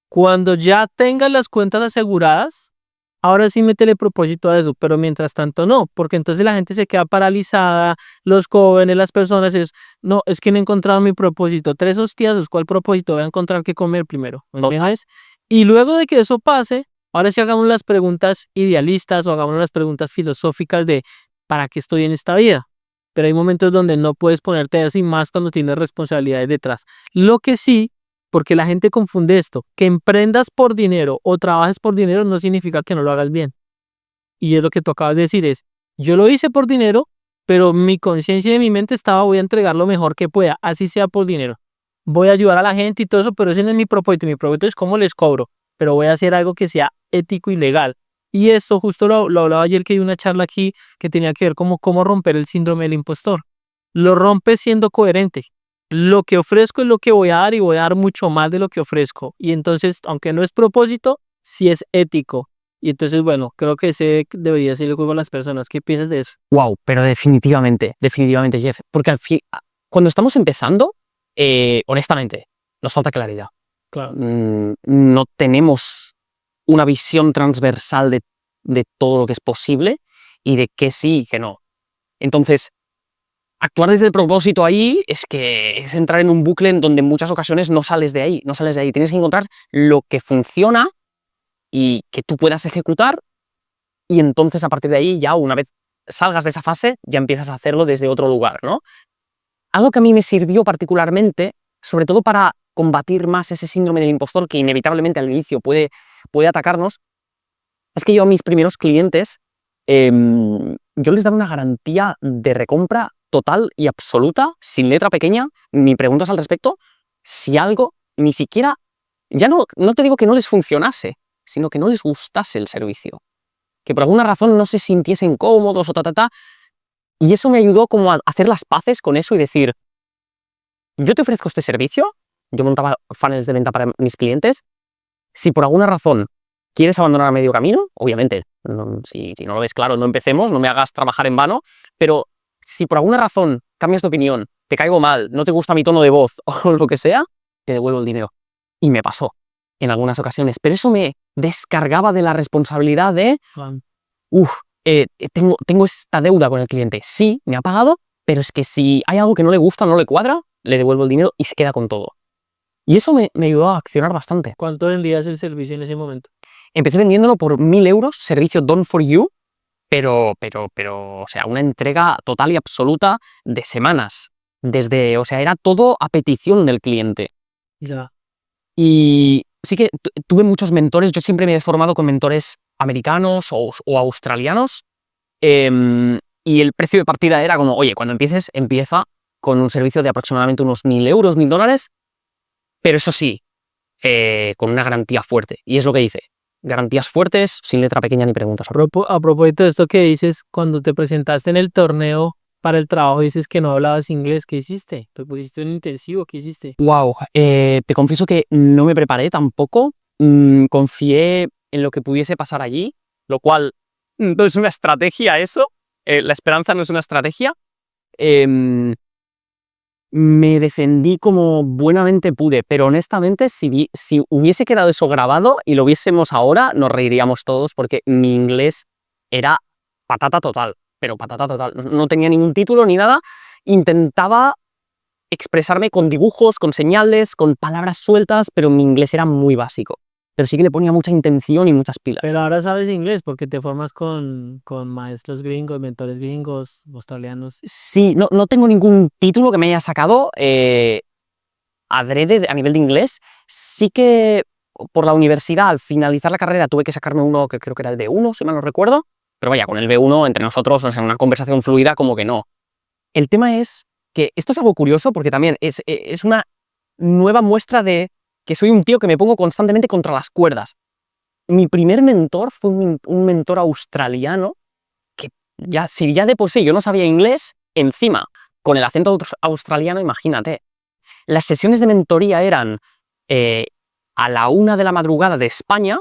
Cuando ya tengas las cuentas aseguradas, ahora sí métele propósito a eso, pero mientras tanto no, porque entonces la gente se queda paralizada, los jóvenes, las personas, no, es que no he encontrado mi propósito. 3 hostias, ¿cuál propósito? Voy a encontrar qué comer primero. ¿Me entiendes? Y luego de que eso pase, ahora sí hagamos las preguntas idealistas o hagamos las preguntas filosóficas de ¿para qué estoy en esta vida? Pero hay momentos donde no puedes ponerte así más cuando tienes responsabilidades detrás. Lo que sí, porque la gente confunde esto, que emprendas por dinero o trabajes por dinero no significa que no lo hagas bien. Y es lo que tú acabas de decir, es, yo lo hice por dinero, pero mi conciencia y mi mente estaba, voy a entregar lo mejor que pueda, así sea por dinero. Voy a ayudar a la gente y todo eso, pero ese no es mi propósito. Mi propósito es cómo les cobro, pero voy a hacer algo que sea ético y legal. Y esto justo lo hablaba ayer, que hay una charla aquí que tenía que ver como cómo romper el síndrome del impostor. Lo rompes siendo coherente. Lo que ofrezco es lo que voy a dar y voy a dar mucho más de lo que ofrezco. Y entonces, aunque no es propósito, sí es ético. Y entonces, bueno, creo que ese debería ser el juego a las personas. ¿Qué piensas de eso? Wow, pero definitivamente, Jeff, porque al fin, cuando estamos empezando, honestamente, nos falta claridad. Claro. No tenemos una visión transversal de todo lo que es posible y de qué sí y qué no. Entonces, actuar desde el propósito ahí es entrar en un bucle en donde en muchas ocasiones no sales de ahí. Tienes que encontrar lo que funciona y que tú puedas ejecutar, y entonces a partir de ahí ya una vez salgas de esa fase ya empiezas a hacerlo desde otro lugar, ¿no? Algo que a mí me sirvió particularmente, sobre todo para combatir más ese síndrome del impostor que inevitablemente al inicio puede atacarnos, es que yo a mis primeros clientes yo les daba una garantía de recompra total y absoluta, sin letra pequeña, ni preguntas al respecto, si algo ni siquiera, ya no te digo que no les funcionase, sino que no les gustase el servicio, que por alguna razón no se sintiesen cómodos o y eso me ayudó como a hacer las paces con eso y decir, yo te ofrezco este servicio, yo montaba funnels de venta para mis clientes, si por alguna razón quieres abandonar a medio camino, obviamente, si no lo ves claro, no empecemos, no me hagas trabajar en vano, pero si por alguna razón cambias de opinión, te caigo mal, no te gusta mi tono de voz o lo que sea, te devuelvo el dinero. Y me pasó en algunas ocasiones, pero eso me descargaba de la responsabilidad de, tengo esta deuda con el cliente. Sí, me ha pagado, pero es que si hay algo que no le gusta, no le cuadra, le devuelvo el dinero y se queda con todo. Y eso me ayudó a accionar bastante. ¿Cuánto vendías el servicio en ese momento? Empecé vendiéndolo por 1.000 euros, servicio done for you, pero, o sea, una entrega total y absoluta de semanas. O sea, era todo a petición del cliente. Ya. Y sí que tuve muchos mentores, yo siempre me he formado con mentores americanos o australianos, y el precio de partida era como, oye, cuando empieces, empieza con un servicio de aproximadamente unos 1.000 euros, $1.000, pero eso sí, con una garantía fuerte. Y es lo que hice. Garantías fuertes, sin letra pequeña ni preguntas. A propósito de esto que dices, cuando te presentaste en el torneo para el trabajo, dices que no hablabas inglés. ¿Qué hiciste? ¿Te pusiste un intensivo? ¿Qué hiciste? Wow, te confieso que no me preparé tampoco. Confié en lo que pudiese pasar allí, lo cual no es una estrategia eso. La esperanza no es una estrategia. Me defendí como buenamente pude, pero honestamente si hubiese quedado eso grabado y lo viésemos ahora, nos reiríamos todos porque mi inglés era patata total, pero patata total. No tenía ningún título ni nada. Intentaba expresarme con dibujos, con señales, con palabras sueltas, pero mi inglés era muy básico. Pero sí que le ponía mucha intención y muchas pilas. Pero ahora sabes inglés porque te formas con maestros gringos, mentores gringos, australianos. Sí, no tengo ningún título que me haya sacado adrede a nivel de inglés. Sí que por la universidad, al finalizar la carrera, tuve que sacarme uno que creo que era el B1, si mal no recuerdo. Pero vaya, con el B1 entre nosotros, o sea, una conversación fluida, como que no. El tema es que esto es algo curioso porque también es una nueva muestra de que soy un tío que me pongo constantemente contra las cuerdas. Mi primer mentor fue un mentor australiano que si ya de por sí yo no sabía inglés, encima con el acento australiano, imagínate. Las sesiones de mentoría eran a la 1 de la madrugada de España,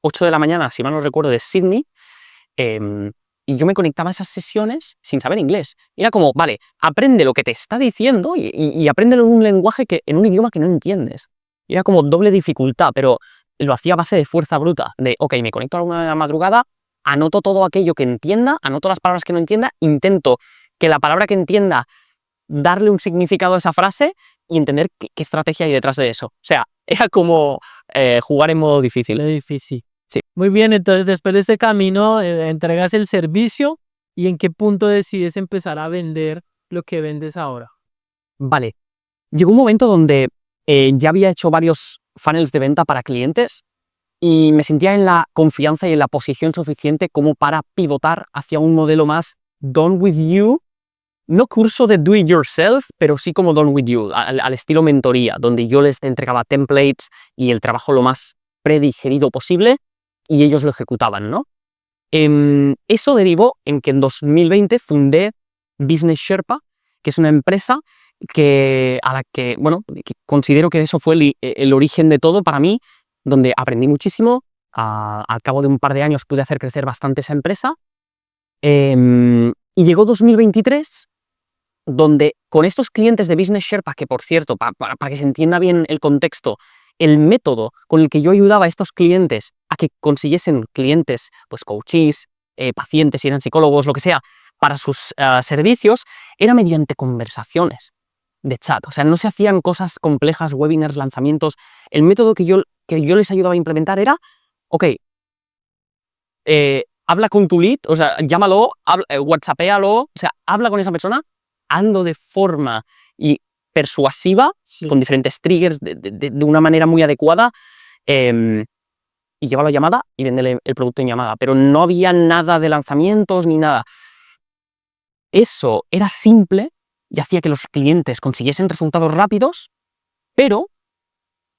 8 de la mañana, si mal no recuerdo, de Sydney, y yo me conectaba a esas sesiones sin saber inglés. Era como, vale, aprende lo que te está diciendo y apréndelo en un lenguaje en un idioma que no entiendes. Y era como doble dificultad, pero lo hacía a base de fuerza bruta, de, ok, me conecto a la 1 de la madrugada, anoto todo aquello que entienda, anoto las palabras que no entienda, intento que la palabra que entienda, darle un significado a esa frase y entender qué estrategia hay detrás de eso. O sea, era como jugar en modo difícil. Difícil. Sí. Muy bien, entonces después de este camino entregas el servicio y ¿en qué punto decides empezar a vender lo que vendes ahora? Vale, llegó un momento donde ya había hecho varios funnels de venta para clientes y me sentía en la confianza y en la posición suficiente como para pivotar hacia un modelo más done with you, no curso de do it yourself, pero sí como done with you, al estilo mentoría, donde yo les entregaba templates y el trabajo lo más predigerido posible y ellos lo ejecutaban, ¿no? Eso derivó en que en 2020 fundé Business Sherpa, que es una empresa que considero que eso fue el origen de todo para mí, donde aprendí muchísimo. Al cabo de un par de años pude hacer crecer bastante esa empresa. Y llegó 2023, donde con estos clientes de Business Sherpa, que por cierto, para que se entienda bien el contexto, el método con el que yo ayudaba a estos clientes a que consiguiesen clientes, pues coaches, pacientes, si eran psicólogos, lo que sea, para sus servicios, era mediante conversaciones de chat. O sea, no se hacían cosas complejas, webinars, lanzamientos. El método que yo les ayudaba a implementar era, ok, habla con tu lead, o sea, llámalo, whatsappéalo, o sea, habla con esa persona, ando de forma persuasiva, Sí. con diferentes triggers, de una manera muy adecuada, y llévalo a llamada y véndele el producto en llamada. Pero no había nada de lanzamientos ni nada. Eso era simple y hacía que los clientes consiguiesen resultados rápidos, pero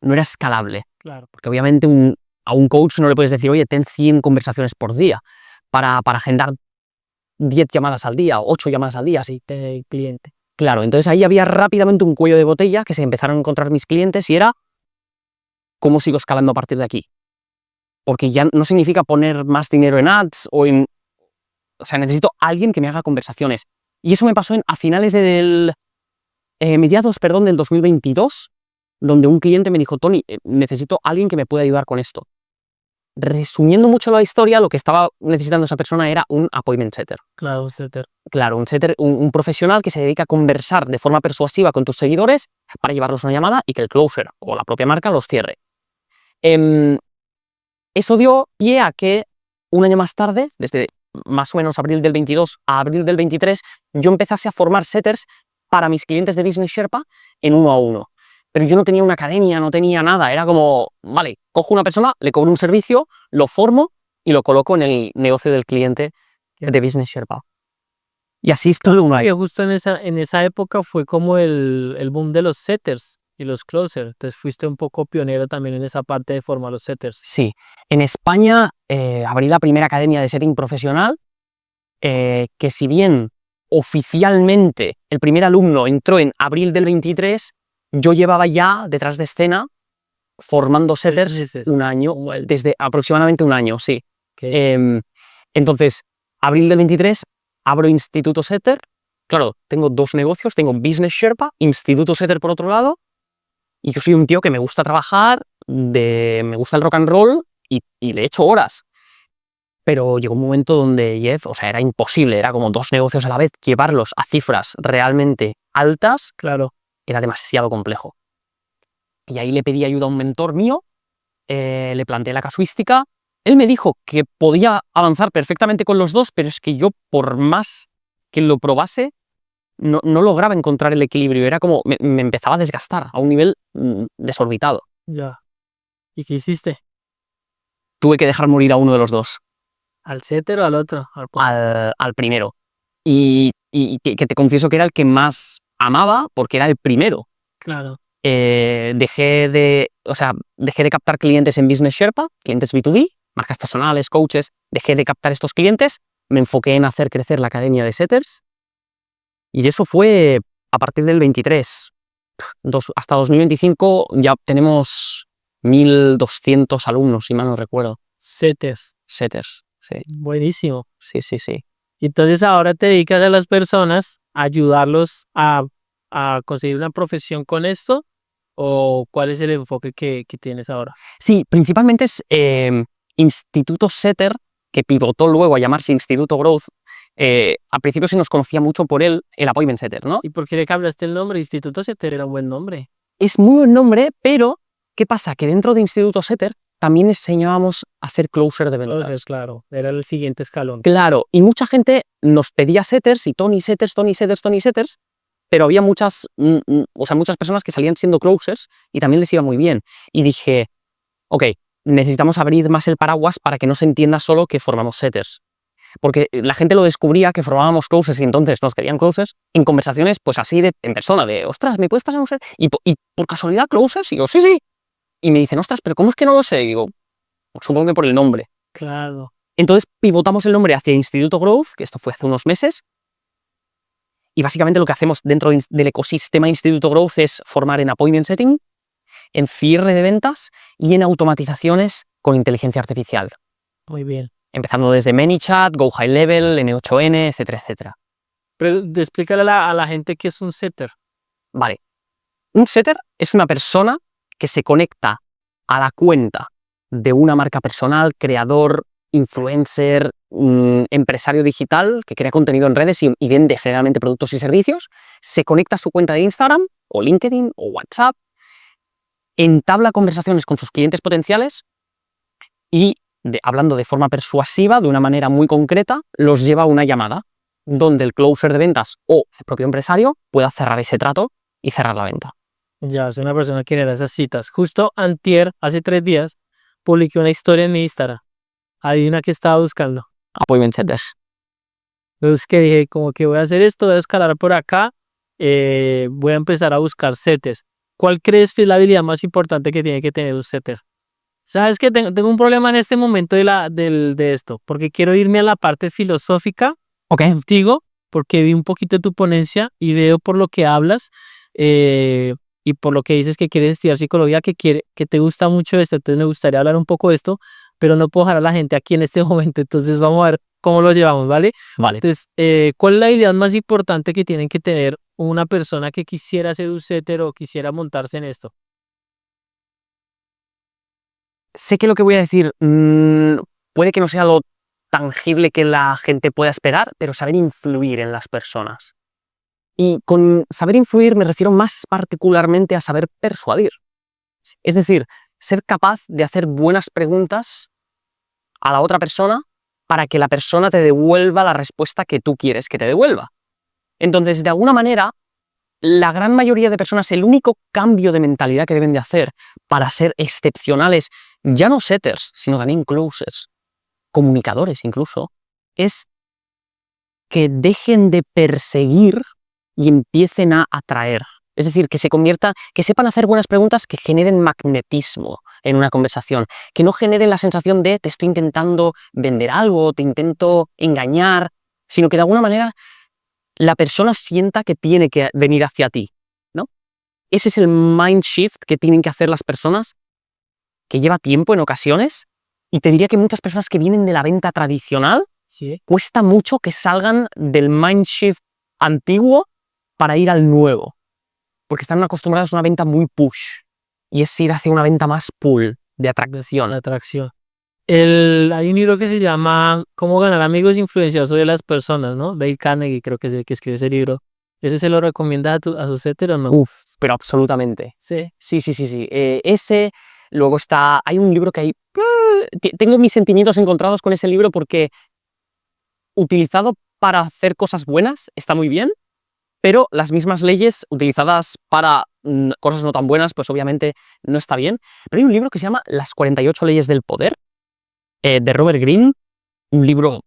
no era escalable. Claro. Porque obviamente a un coach no le puedes decir, oye, ten 100 conversaciones por día para agendar 10 llamadas al día, 8 llamadas al día, así. El cliente. Claro, entonces ahí había rápidamente un cuello de botella que se empezaron a encontrar mis clientes y era, ¿cómo sigo escalando a partir de aquí? Porque ya no significa poner más dinero en ads o sea, necesito a alguien que me haga conversaciones. Y eso me pasó a finales mediados del 2022, donde un cliente me dijo, Tony, necesito a alguien que me pueda ayudar con esto. Resumiendo mucho la historia, lo que estaba necesitando esa persona era un appointment setter. Claro, un setter. Claro, un setter, un profesional que se dedica a conversar de forma persuasiva con tus seguidores para llevarlos a una llamada y que el closer o la propia marca los cierre. Eso dio pie a que un año más tarde, desde más o menos abril del 22 a abril del 23, yo empezase a formar setters para mis clientes de Business Sherpa en 1 a 1. Pero yo no tenía una academia, no tenía nada, era como, vale, cojo una persona, le cobro un servicio, lo formo y lo coloco en el negocio del cliente de Business Sherpa. Y así es todo un año. Que justo en esa época fue como el boom de los setters y los closers. Entonces fuiste un poco pionero también en esa parte de formar los setters. Sí, en España abrí la primera academia de setting profesional, que si bien oficialmente el primer alumno entró en abril del 23, yo llevaba ya detrás de escena formando setters un año, desde aproximadamente un año, sí. Okay. Entonces, abril del 23, abro Instituto Setter. Claro, tengo 2 negocios, tengo Business Sherpa, Instituto Setter por otro lado, y yo soy un tío que me gusta trabajar, me gusta el rock and roll y le echo horas. Pero llegó un momento donde, Jeff, o sea, era imposible, era como 2 negocios a la vez, llevarlos a cifras realmente altas, claro, era demasiado complejo. Y ahí le pedí ayuda a un mentor mío, le planteé la casuística, él me dijo que podía avanzar perfectamente con los 2, pero es que yo, por más que lo probase, no lograba encontrar el equilibrio, era como, me empezaba a desgastar a un nivel desorbitado. ya. ¿Y qué hiciste? Tuve que dejar morir a uno de los 2. ¿Al setter o al otro? Al primero. Y que te confieso que era el que más amaba porque era el primero. Claro. Dejé de captar clientes en Business Sherpa, clientes B2B, marcas personales, coaches. Dejé de captar estos clientes, me enfoqué en hacer crecer la academia de setters. Y eso fue a partir del 23. Hasta 2025 ya tenemos 1.200 alumnos, si mal no recuerdo. Setters. Setters, sí. Buenísimo. Sí, sí, sí. Entonces ahora te dedicas a las personas, a ayudarlos a conseguir una profesión con esto, ¿o cuál es el enfoque que tienes ahora? Sí, principalmente es Instituto Setter, que pivotó luego a llamarse Instituto Growth. Al principio se nos conocía mucho por el Appointment Setter, ¿no? ¿Y por qué le cambiaste el nombre? Instituto Setter era un buen nombre. Es muy buen nombre, pero ¿qué pasa? Que dentro de Instituto Setter también enseñábamos a ser closer de ventas. Entonces, claro, era el siguiente escalón. Claro, y mucha gente nos pedía setters y Tony Setters, Tony Setters, Tony Setters, pero había muchas personas que salían siendo closers y también les iba muy bien. Y dije, ok, necesitamos abrir más el paraguas para que no se entienda solo que formamos setters. Porque la gente lo descubría que formábamos closers y entonces nos querían closers en conversaciones pues así en persona, de, ostras, ¿me puedes pasar un set? Y por casualidad closers, y digo, sí, sí. Y me dicen, ostras, ¿pero cómo es que no lo sé? Y digo, pues supongo que por el nombre. Claro. Entonces pivotamos el nombre hacia Instituto Growth, que esto fue hace unos meses, y básicamente lo que hacemos dentro del ecosistema Instituto Growth es formar en appointment setting, en cierre de ventas y en automatizaciones con inteligencia artificial. Muy bien. Empezando desde ManyChat, Go High Level, N8N, etcétera, etcétera. Pero explícale a la gente qué es un setter. Vale. Un setter es una persona que se conecta a la cuenta de una marca personal, creador, influencer, empresario digital que crea contenido en redes y vende generalmente productos y servicios, se conecta a su cuenta de Instagram o LinkedIn o WhatsApp, entabla conversaciones con sus clientes potenciales y hablando de forma persuasiva, de una manera muy concreta, los lleva a una llamada donde el closer de ventas o el propio empresario pueda cerrar ese trato y cerrar la venta. Ya, soy una persona que genera esas citas. Justo antier, hace 3 días, publiqué una historia en mi Instagram. Adivina qué estaba buscando. Appointment setter. Entonces que dije, como que voy a hacer esto, voy a escalar por acá, voy a empezar a buscar setters. ¿Cuál crees que es la habilidad más importante que tiene que tener un setter? Sabes que tengo un problema en este momento de esto, porque quiero irme a la parte filosófica Ok. contigo, porque vi un poquito de tu ponencia y veo por lo que hablas y por lo que dices que quieres estudiar psicología, que te gusta mucho esto. Entonces me gustaría hablar un poco de esto, pero no puedo dejar a la gente aquí en este momento. Entonces vamos a ver cómo lo llevamos, ¿vale? Vale. Entonces, ¿cuál es la habilidad más importante que tienen que tener una persona que quisiera ser un setter o quisiera montarse en esto? Sé que lo que voy a decir puede que no sea lo tangible que la gente pueda esperar, pero saber influir en las personas. Y con saber influir me refiero más particularmente a saber persuadir. Es decir, ser capaz de hacer buenas preguntas a la otra persona para que la persona te devuelva la respuesta que tú quieres que te devuelva. Entonces, de alguna manera, la gran mayoría de personas, el único cambio de mentalidad que deben de hacer para ser excepcionales, ya no setters, sino también closers, comunicadores incluso, es que dejen de perseguir y empiecen a atraer. Es decir, que sepan hacer buenas preguntas que generen magnetismo en una conversación, que no generen la sensación de te estoy intentando vender algo, te intento engañar, sino que de alguna manera la persona sienta que tiene que venir hacia ti, ¿no? Ese es el mind shift que tienen que hacer las personas, que lleva tiempo en ocasiones, y te diría que muchas personas que vienen de la venta tradicional, Sí. cuesta mucho que salgan del mind shift antiguo para ir al nuevo, porque están acostumbrados a una venta muy push, y es ir hacia una venta más pull, de atracción. La atracción. Hay un libro que se llama Cómo ganar amigos e influenciar sobre las personas, ¿no? Dale Carnegie creo que es el que escribe ese libro. ¿Ese se lo recomiendas a su setter o no? Uf, pero absolutamente. Sí. Sí. Ese, luego hay un libro que hay... Tengo mis sentimientos encontrados con ese libro porque utilizado para hacer cosas buenas está muy bien, pero las mismas leyes utilizadas para cosas no tan buenas, pues obviamente no está bien. Pero hay un libro que se llama Las 48 leyes del poder, de Robert Greene, un libro...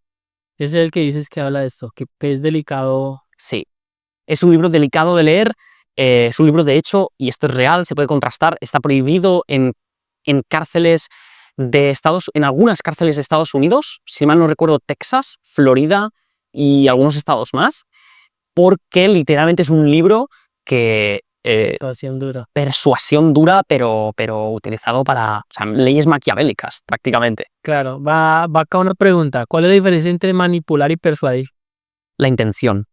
Ese es el que dices que habla de esto, que es delicado. Sí, es un libro delicado de leer, es un libro de hecho, y esto es real, se puede contrastar, está prohibido en cárceles en algunas cárceles de Estados Unidos, si mal no recuerdo Texas, Florida y algunos estados más, porque literalmente es un libro que... Situación dura. persuasión dura, pero utilizado para leyes maquiavélicas, prácticamente. Claro, va acá una pregunta. ¿Cuál es la diferencia entre manipular y persuadir? La intención.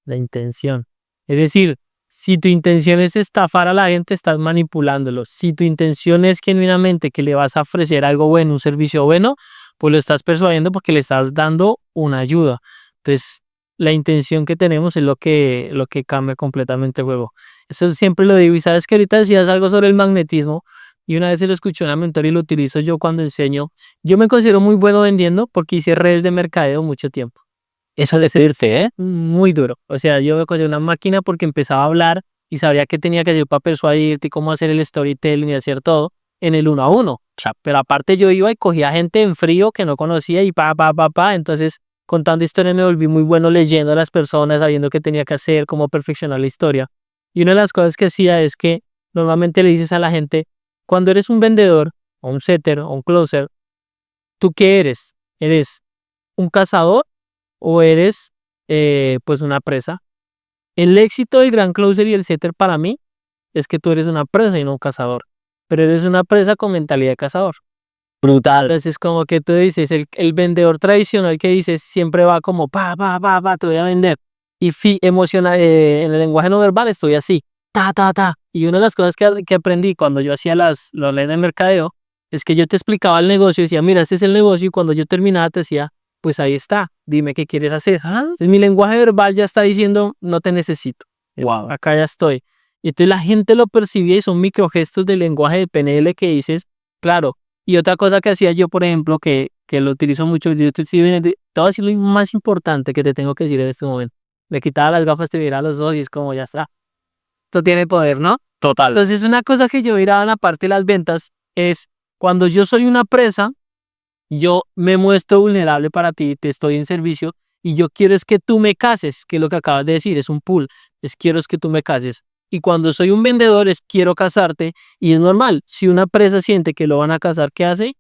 La intención. Es decir, si tu intención es estafar a la gente, estás manipulándolo. Si tu intención es genuinamente que le vas a ofrecer algo bueno, un servicio bueno, pues lo estás persuadiendo porque le estás dando una ayuda. Entonces, la intención que tenemos es lo que cambia completamente el juego. Eso siempre lo digo. Y sabes que ahorita decías algo sobre el magnetismo. Y una vez se lo escuché a una mentora y lo utilizo yo cuando enseño. Yo me considero muy bueno vendiendo porque hice redes de mercadeo mucho tiempo. Eso de decidirse, ¿eh? Muy duro. O sea, yo me considero una máquina porque empezaba a hablar y sabría qué tenía que hacer para persuadirte y cómo hacer el storytelling y hacer todo en el 1 a 1. O sea, pero aparte yo iba y cogía gente en frío que no conocía y entonces contando historias me volví muy bueno leyendo a las personas, sabiendo qué tenía que hacer, cómo perfeccionar la historia. Y una de las cosas que hacía es que normalmente le dices a la gente, cuando eres un vendedor o un setter o un closer, ¿tú qué eres? ¿Eres un cazador o eres pues una presa? El éxito del gran closer y el setter para mí es que tú eres una presa y no un cazador, pero eres una presa con mentalidad de cazador. Brutal. Entonces como que tú dices, el vendedor tradicional que dices siempre va como te voy a vender. Y en el lenguaje no verbal estoy así, ta. Y una de las cosas que aprendí cuando yo hacía los leyes de mercadeo es que yo te explicaba el negocio y decía, mira, este es el negocio, y cuando yo terminaba te decía, pues ahí está, dime qué quieres hacer. Entonces mi lenguaje verbal ya está diciendo, no te necesito. Wow. Acá ya estoy. Y entonces la gente lo percibía y son microgestos del lenguaje de PNL que dices, claro, Y otra cosa que hacía yo, por ejemplo, que lo utilizo mucho, te voy a decir lo más importante que te tengo que decir en este momento. Le quitaba las gafas, te miraba los ojos y es como ya está. Esto tiene poder, ¿no? Total. Entonces, una cosa que yo miraba en la parte de las ventas es cuando yo soy una presa, yo me muestro vulnerable para ti, te estoy en servicio y yo quiero es que tú me cases, que es lo que acabas de decir, es un pull, quiero es que tú me cases. Y cuando soy un vendedor es quiero casarte y es normal, si una presa siente que lo van a casar, ¿qué hace?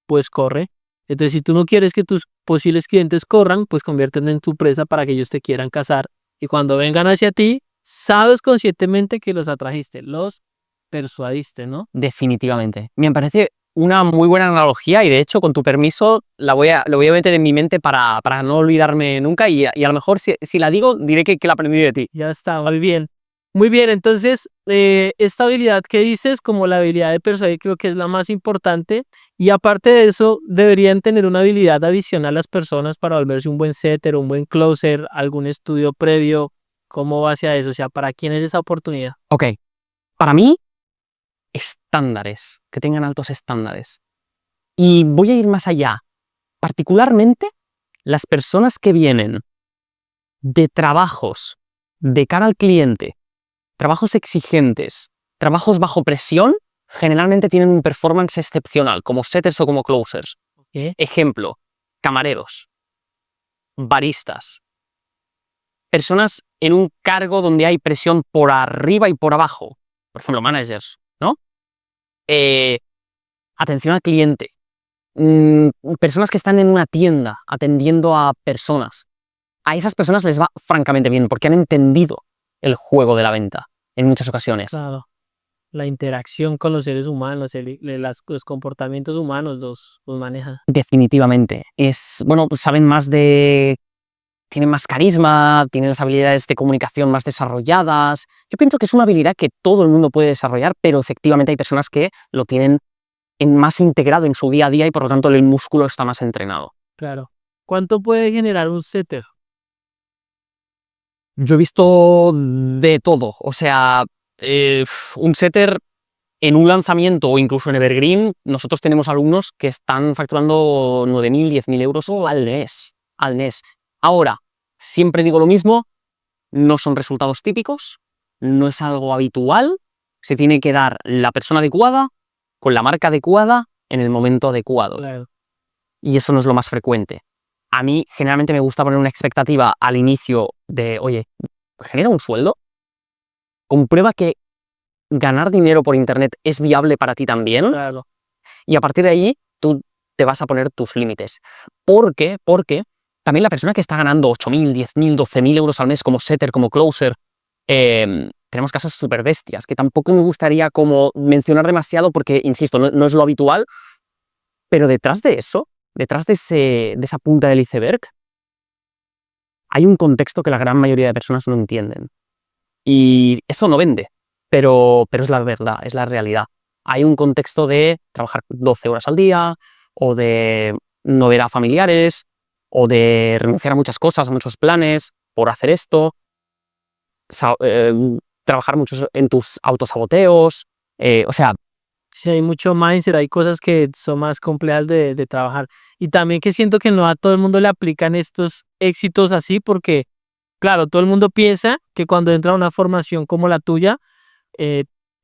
Pues corre. Entonces, si tú no quieres que tus posibles clientes corran, pues conviértete en tu presa para que ellos te quieran casar. Y cuando vengan hacia ti, sabes conscientemente que los atrajiste, los persuadiste, ¿no? Definitivamente. Me parece una muy buena analogía y de hecho, con tu permiso, lo voy a meter en mi mente para no olvidarme nunca y a lo mejor si la digo, diré que la aprendí de ti. Ya está, muy bien. Muy bien, entonces, esta habilidad que dices, como la habilidad de persuadir, creo que es la más importante. Y aparte de eso, deberían tener una habilidad adicional las personas para volverse un buen setter, un buen closer, algún estudio previo. ¿Cómo va hacia eso? O sea, ¿para quién es esa oportunidad? Ok, para mí, estándares, que tengan altos estándares. Y voy a ir más allá. Particularmente, las personas que vienen de trabajos de cara al cliente, trabajos exigentes, trabajos bajo presión, generalmente tienen un performance excepcional, como setters o como closers. Ejemplo, camareros, baristas, personas en un cargo donde hay presión por arriba y por abajo, por ejemplo, managers, ¿no? Atención al cliente, personas que están en una tienda atendiendo a personas. A esas personas les va francamente bien porque han entendido el juego de la venta en muchas ocasiones. Claro. La interacción con los seres humanos, los comportamientos humanos los maneja. Definitivamente. Pues saben más tienen más carisma, tienen las habilidades de comunicación más desarrolladas. Yo pienso que es una habilidad que todo el mundo puede desarrollar, pero efectivamente hay personas que lo tienen más integrado en su día a día y por lo tanto el músculo está más entrenado. Claro. ¿Cuánto puede generar un setter? Yo he visto de todo, o sea, un setter en un lanzamiento o incluso en Evergreen, nosotros tenemos alumnos que están facturando 9.000, 10.000 euros al mes. Ahora, siempre digo lo mismo, no son resultados típicos, no es algo habitual, se tiene que dar la persona adecuada, con la marca adecuada, en el momento adecuado. Claro. Y eso no es lo más frecuente. A mí generalmente me gusta poner una expectativa al inicio de, oye, genera un sueldo, comprueba que ganar dinero por internet es viable para ti también, Claro. y a partir de ahí tú te vas a poner tus límites. Porque también la persona que está ganando 8.000, 10.000, 12.000 euros al mes como setter, como closer, tenemos casos súper bestias, que tampoco me gustaría como mencionar demasiado porque, insisto, no es lo habitual, pero detrás de eso, detrás de esa punta del iceberg, hay un contexto que la gran mayoría de personas no entienden. Y eso no vende, pero es la verdad, es la realidad. Hay un contexto de trabajar 12 horas al día, o de no ver a familiares, o de renunciar a muchas cosas, a muchos planes, por hacer esto, trabajar mucho en tus autosaboteos, o sea, Sí, hay mucho mindset, hay cosas que son más complejas de trabajar. Y también que siento que no a todo el mundo le aplican estos éxitos así porque, claro, todo el mundo piensa que cuando entra a una formación como la tuya,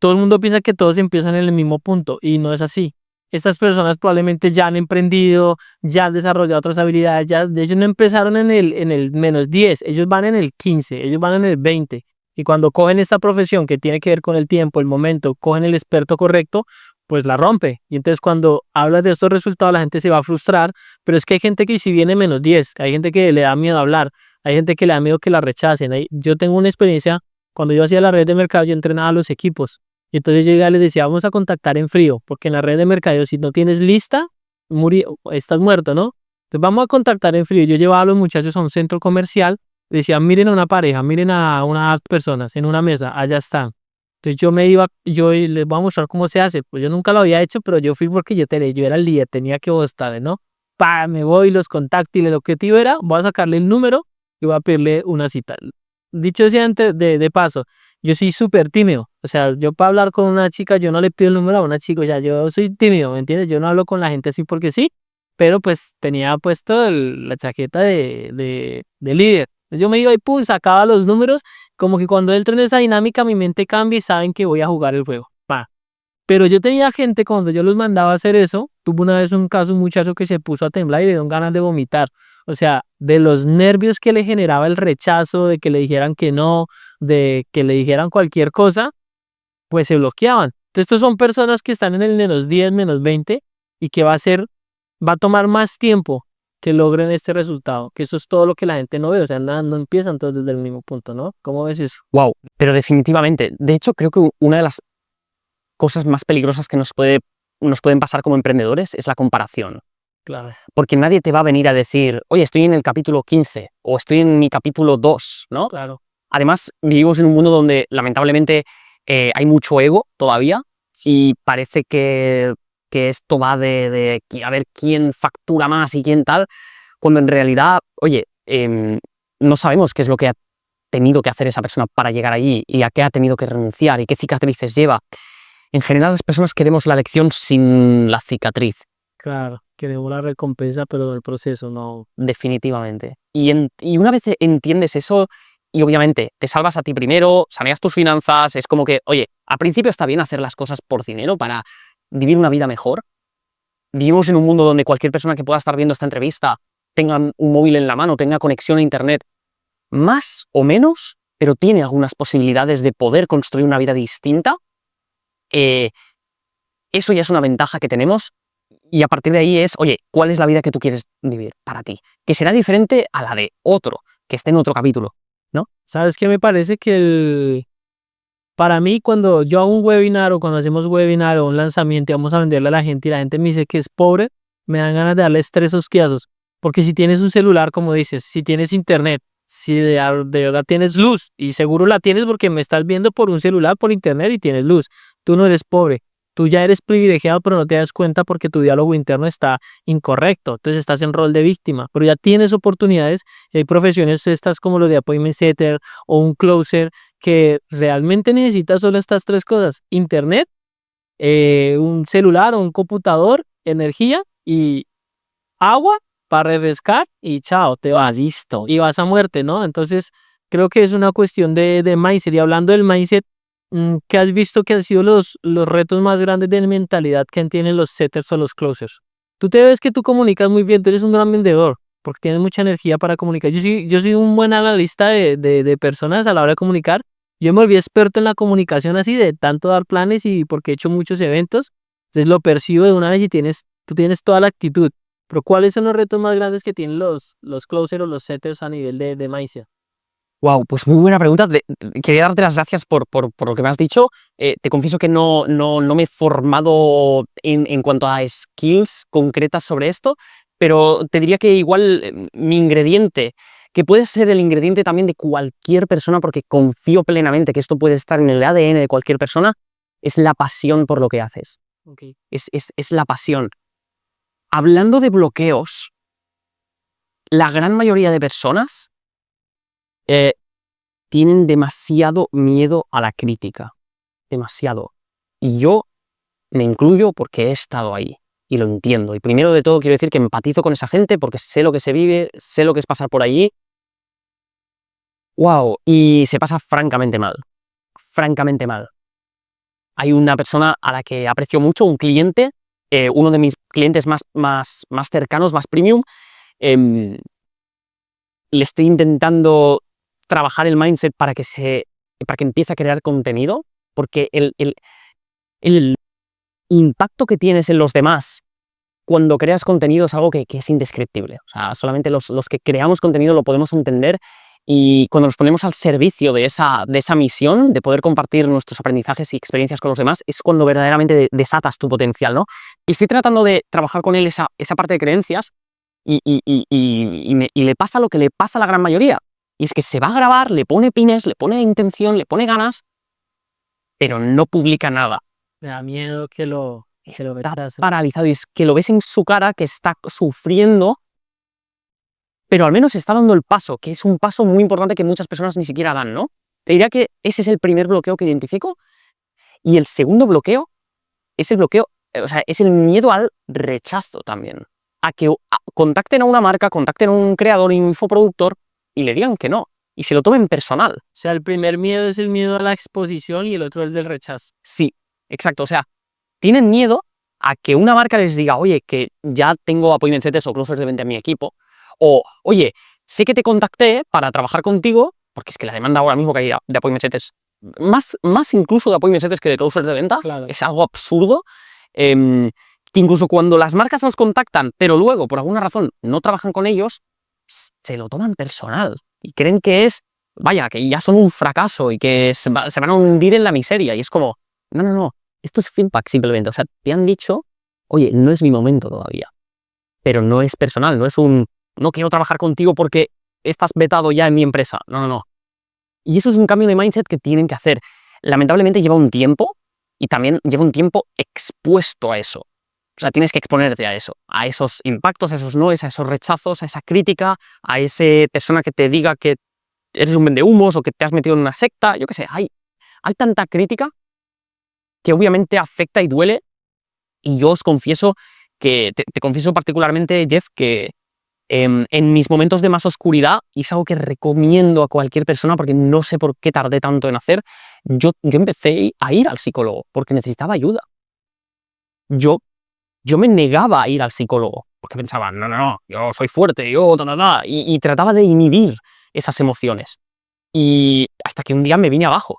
todo el mundo piensa que todos empiezan en el mismo punto y no es así. Estas personas probablemente ya han emprendido, ya han desarrollado otras habilidades, ya, de ellos no empezaron en el -10, ellos van en el 15, ellos van en el 20. Y cuando cogen esta profesión que tiene que ver con el tiempo, el momento, cogen el experto correcto, pues la rompe. Y entonces cuando hablas de estos resultados, la gente se va a frustrar, pero es que hay gente que si viene -10, hay gente que le da miedo hablar, hay gente que le da miedo que la rechacen. Yo tengo una experiencia, cuando yo hacía la red de mercado, yo entrenaba a los equipos. Y entonces yo ya les decía, vamos a contactar en frío, porque en la red de mercado, si no tienes lista, estás muerto, ¿no? Entonces vamos a contactar en frío. Yo llevaba a los muchachos a un centro comercial, decía, miren a una pareja, miren a unas personas en una mesa, allá están. Entonces yo les voy a mostrar cómo se hace. Pues yo nunca lo había hecho, pero yo fui porque yo era el líder, tenía que mostrar, ¿no? Me voy, los contacto y el objetivo era, voy a sacarle el número y voy a pedirle una cita. Dicho sea de paso, yo soy súper tímido. O sea, yo para hablar con una chica, yo no le pido el número a una chica. O sea, yo soy tímido, ¿me entiendes? Yo no hablo con la gente así porque sí. Pero pues tenía puesto la chaqueta de líder. Yo me iba y pum, sacaba los números. Como que cuando entro en esa dinámica, mi mente cambia y saben que voy a jugar el juego. Pa. Pero yo tenía gente, cuando yo los mandaba a hacer eso, tuve una vez un caso, un muchacho que se puso a temblar y le dio ganas de vomitar. O sea, de los nervios que le generaba el rechazo, de que le dijeran que no, de que le dijeran cualquier cosa, pues se bloqueaban. Entonces, estos son personas que están en el -10, -20 y que va a tomar más tiempo que logren este resultado, que eso es todo lo que la gente no ve, o sea, no empiezan todos desde el mismo punto, ¿no? ¿Cómo ves eso? Wow, pero definitivamente. De hecho, creo que una de las cosas más peligrosas que nos pueden pasar como emprendedores es la comparación. Claro. Porque nadie te va a venir a decir, oye, estoy en el capítulo 15 o estoy en mi capítulo 2, ¿no? Claro. Además, vivimos en un mundo donde lamentablemente hay mucho ego todavía y parece que esto va de a ver quién factura más y quién tal, cuando en realidad, oye, no sabemos qué es lo que ha tenido que hacer esa persona para llegar allí y a qué ha tenido que renunciar y qué cicatrices lleva. En general, las personas queremos la lección sin la cicatriz. Claro, queremos la recompensa, pero el proceso no. Definitivamente. Y una vez entiendes eso, y obviamente te salvas a ti primero, saneas tus finanzas, es como que, oye, al principio está bien hacer las cosas por dinero para vivir una vida mejor. Vivimos en un mundo donde cualquier persona que pueda estar viendo esta entrevista tenga un móvil en la mano, tenga conexión a internet, más o menos, pero tiene algunas posibilidades de poder construir una vida distinta. Eso ya es una ventaja que tenemos. Y a partir de ahí es, oye, ¿cuál es la vida que tú quieres vivir para ti? Que será diferente a la de otro, que esté en otro capítulo, ¿no? ¿Sabes qué? Me parece que para mí, cuando yo hago un webinar o cuando hacemos webinar o un lanzamiento y vamos a venderle a la gente y la gente me dice que es pobre, me dan ganas de darles 3 hosquiazos. Porque si tienes un celular, como dices, si tienes internet, si de verdad tienes luz, y seguro la tienes porque me estás viendo por un celular, por internet y tienes luz, tú no eres pobre. Tú ya eres privilegiado, pero no te das cuenta porque tu diálogo interno está incorrecto. Entonces estás en rol de víctima, pero ya tienes oportunidades. Hay profesiones estas como lo de appointment setter o un closer que realmente necesitas solo estas 3 cosas: internet, un celular o un computador, energía y agua para refrescar y chao, te vas, listo, y vas a muerte, ¿no? Entonces creo que es una cuestión de mindset. Y hablando del mindset, ¿qué has visto que han sido los retos más grandes de mentalidad que tienen los setters o los closers? Tú te ves que tú comunicas muy bien, tú eres un gran vendedor porque tienes mucha energía para comunicar. Yo soy un buen analista de personas a la hora de comunicar. Yo me volví experto en la comunicación así, de tanto dar planes y porque he hecho muchos eventos. Entonces lo percibo de una vez y tú tienes toda la actitud. Pero ¿cuáles son los retos más grandes que tienen los closers o los setters a nivel de mindset? Wow, pues muy buena pregunta. Quería darte las gracias por lo que me has dicho. Te confieso que no me he formado en cuanto a skills concretas sobre esto, pero te diría que igual mi ingrediente, que puede ser el ingrediente también de cualquier persona, porque confío plenamente que esto puede estar en el ADN de cualquier persona, es la pasión por lo que haces. Okay. Es la pasión. Hablando de bloqueos, la gran mayoría de personas tienen demasiado miedo a la crítica, demasiado. Y yo me incluyo porque he estado ahí y lo entiendo. Y primero de todo quiero decir que empatizo con esa gente porque sé lo que se vive, sé lo que es pasar por allí. ¡Wow! Y se pasa francamente mal, francamente mal. Hay una persona a la que aprecio mucho, un cliente, uno de mis clientes más cercanos, más premium. Le estoy intentando trabajar el mindset para que empiece a crear contenido, porque el impacto que tienes en los demás cuando creas contenido es algo que es indescriptible. O sea, solamente los que creamos contenido lo podemos entender, y cuando nos ponemos al servicio de esa misión, de poder compartir nuestros aprendizajes y experiencias con los demás, es cuando verdaderamente desatas tu potencial, ¿no? Y estoy tratando de trabajar con él esa parte de creencias, y le pasa lo que le pasa a la gran mayoría. Y es que se va a grabar, le pone pines, le pone intención, le pone ganas, pero no publica nada. Me da miedo que lo Está rechace. paralizado, y es que lo ves en su cara que está sufriendo, pero al menos está dando el paso, que es un paso muy importante que muchas personas ni siquiera dan, ¿no? Te diría que ese es el primer bloqueo que identifico. Y el segundo bloqueo es el bloqueo, o sea, es el miedo al rechazo también. A que contacten a una marca, contacten a un creador, un infoproductor y le digan que no. Y se lo tomen personal. O sea, el primer miedo es el miedo a la exposición y el otro es el del rechazo. Sí, exacto. O sea, tienen miedo a que una marca les diga, oye, que ya tengo appointment setters o closers de venta en mi equipo. O, oye, sé que te contacté para trabajar contigo, porque es que la demanda ahora mismo que hay de appointment setters, más incluso de appointment setters que de closers de venta, Claro. es algo absurdo. Que incluso cuando las marcas nos contactan, pero luego por alguna razón no trabajan con ellos, se lo toman personal y creen que es, vaya, que ya son un fracaso y que se van a hundir en la miseria. Y es como, no, esto es feedback simplemente. O sea, te han dicho, oye, no es mi momento todavía, pero no es personal, no quiero trabajar contigo porque estás vetado ya en mi empresa. No. Y eso es un cambio de mindset que tienen que hacer. Lamentablemente lleva un tiempo y también lleva un tiempo expuesto a eso. O sea, tienes que exponerte a eso, a esos impactos, a esos noes, a esos rechazos, a esa crítica, a esa persona que te diga que eres un vendehumos o que te has metido en una secta, yo qué sé, hay tanta crítica que obviamente afecta y duele. Y yo os confieso que, te confieso particularmente, Jeff, que en mis momentos de más oscuridad, y es algo que recomiendo a cualquier persona porque no sé por qué tardé tanto en hacer, yo empecé a ir al psicólogo porque necesitaba ayuda. Yo me negaba a ir al psicólogo porque pensaba, no, yo soy fuerte, y trataba de inhibir esas emociones. Y hasta que un día me vine abajo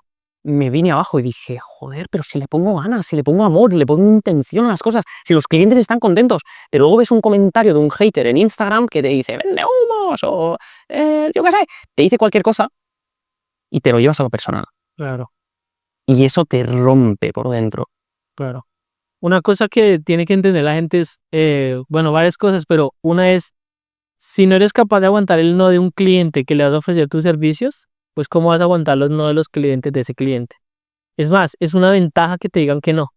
y dije, joder, pero si le pongo ganas, si le pongo amor, le pongo intención a las cosas, si los clientes están contentos, pero luego ves un comentario de un hater en Instagram que te dice, vende humos, o yo qué sé, te dice cualquier cosa y te lo llevas a lo personal. Claro, Y eso te rompe por dentro. claro. Una cosa que tiene que entender la gente es, bueno, varias cosas, pero una es, si no eres capaz de aguantar el no de un cliente que le vas a ofrecer tus servicios, pues cómo vas a aguantar los no de los clientes de ese cliente. Es más, es una ventaja que te digan que no,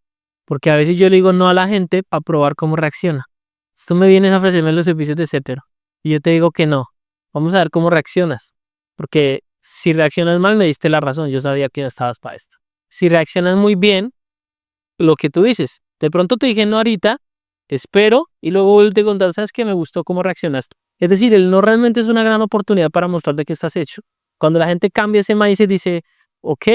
porque a veces yo le digo no a la gente para probar cómo reacciona. Si tú me vienes a ofrecerme los servicios de Cetero y yo te digo que no, vamos a ver cómo reaccionas, porque si reaccionas mal me diste la razón, yo sabía que estabas para esto. Si reaccionas muy bien, lo que tú dices, de pronto te dije no ahorita, espero y luego vuelvo a contar, sabes que me gustó cómo reaccionaste. Es decir, el no realmente es una gran oportunidad para mostrar de qué estás hecho. Cuando la gente cambia ese mindset dice, ok,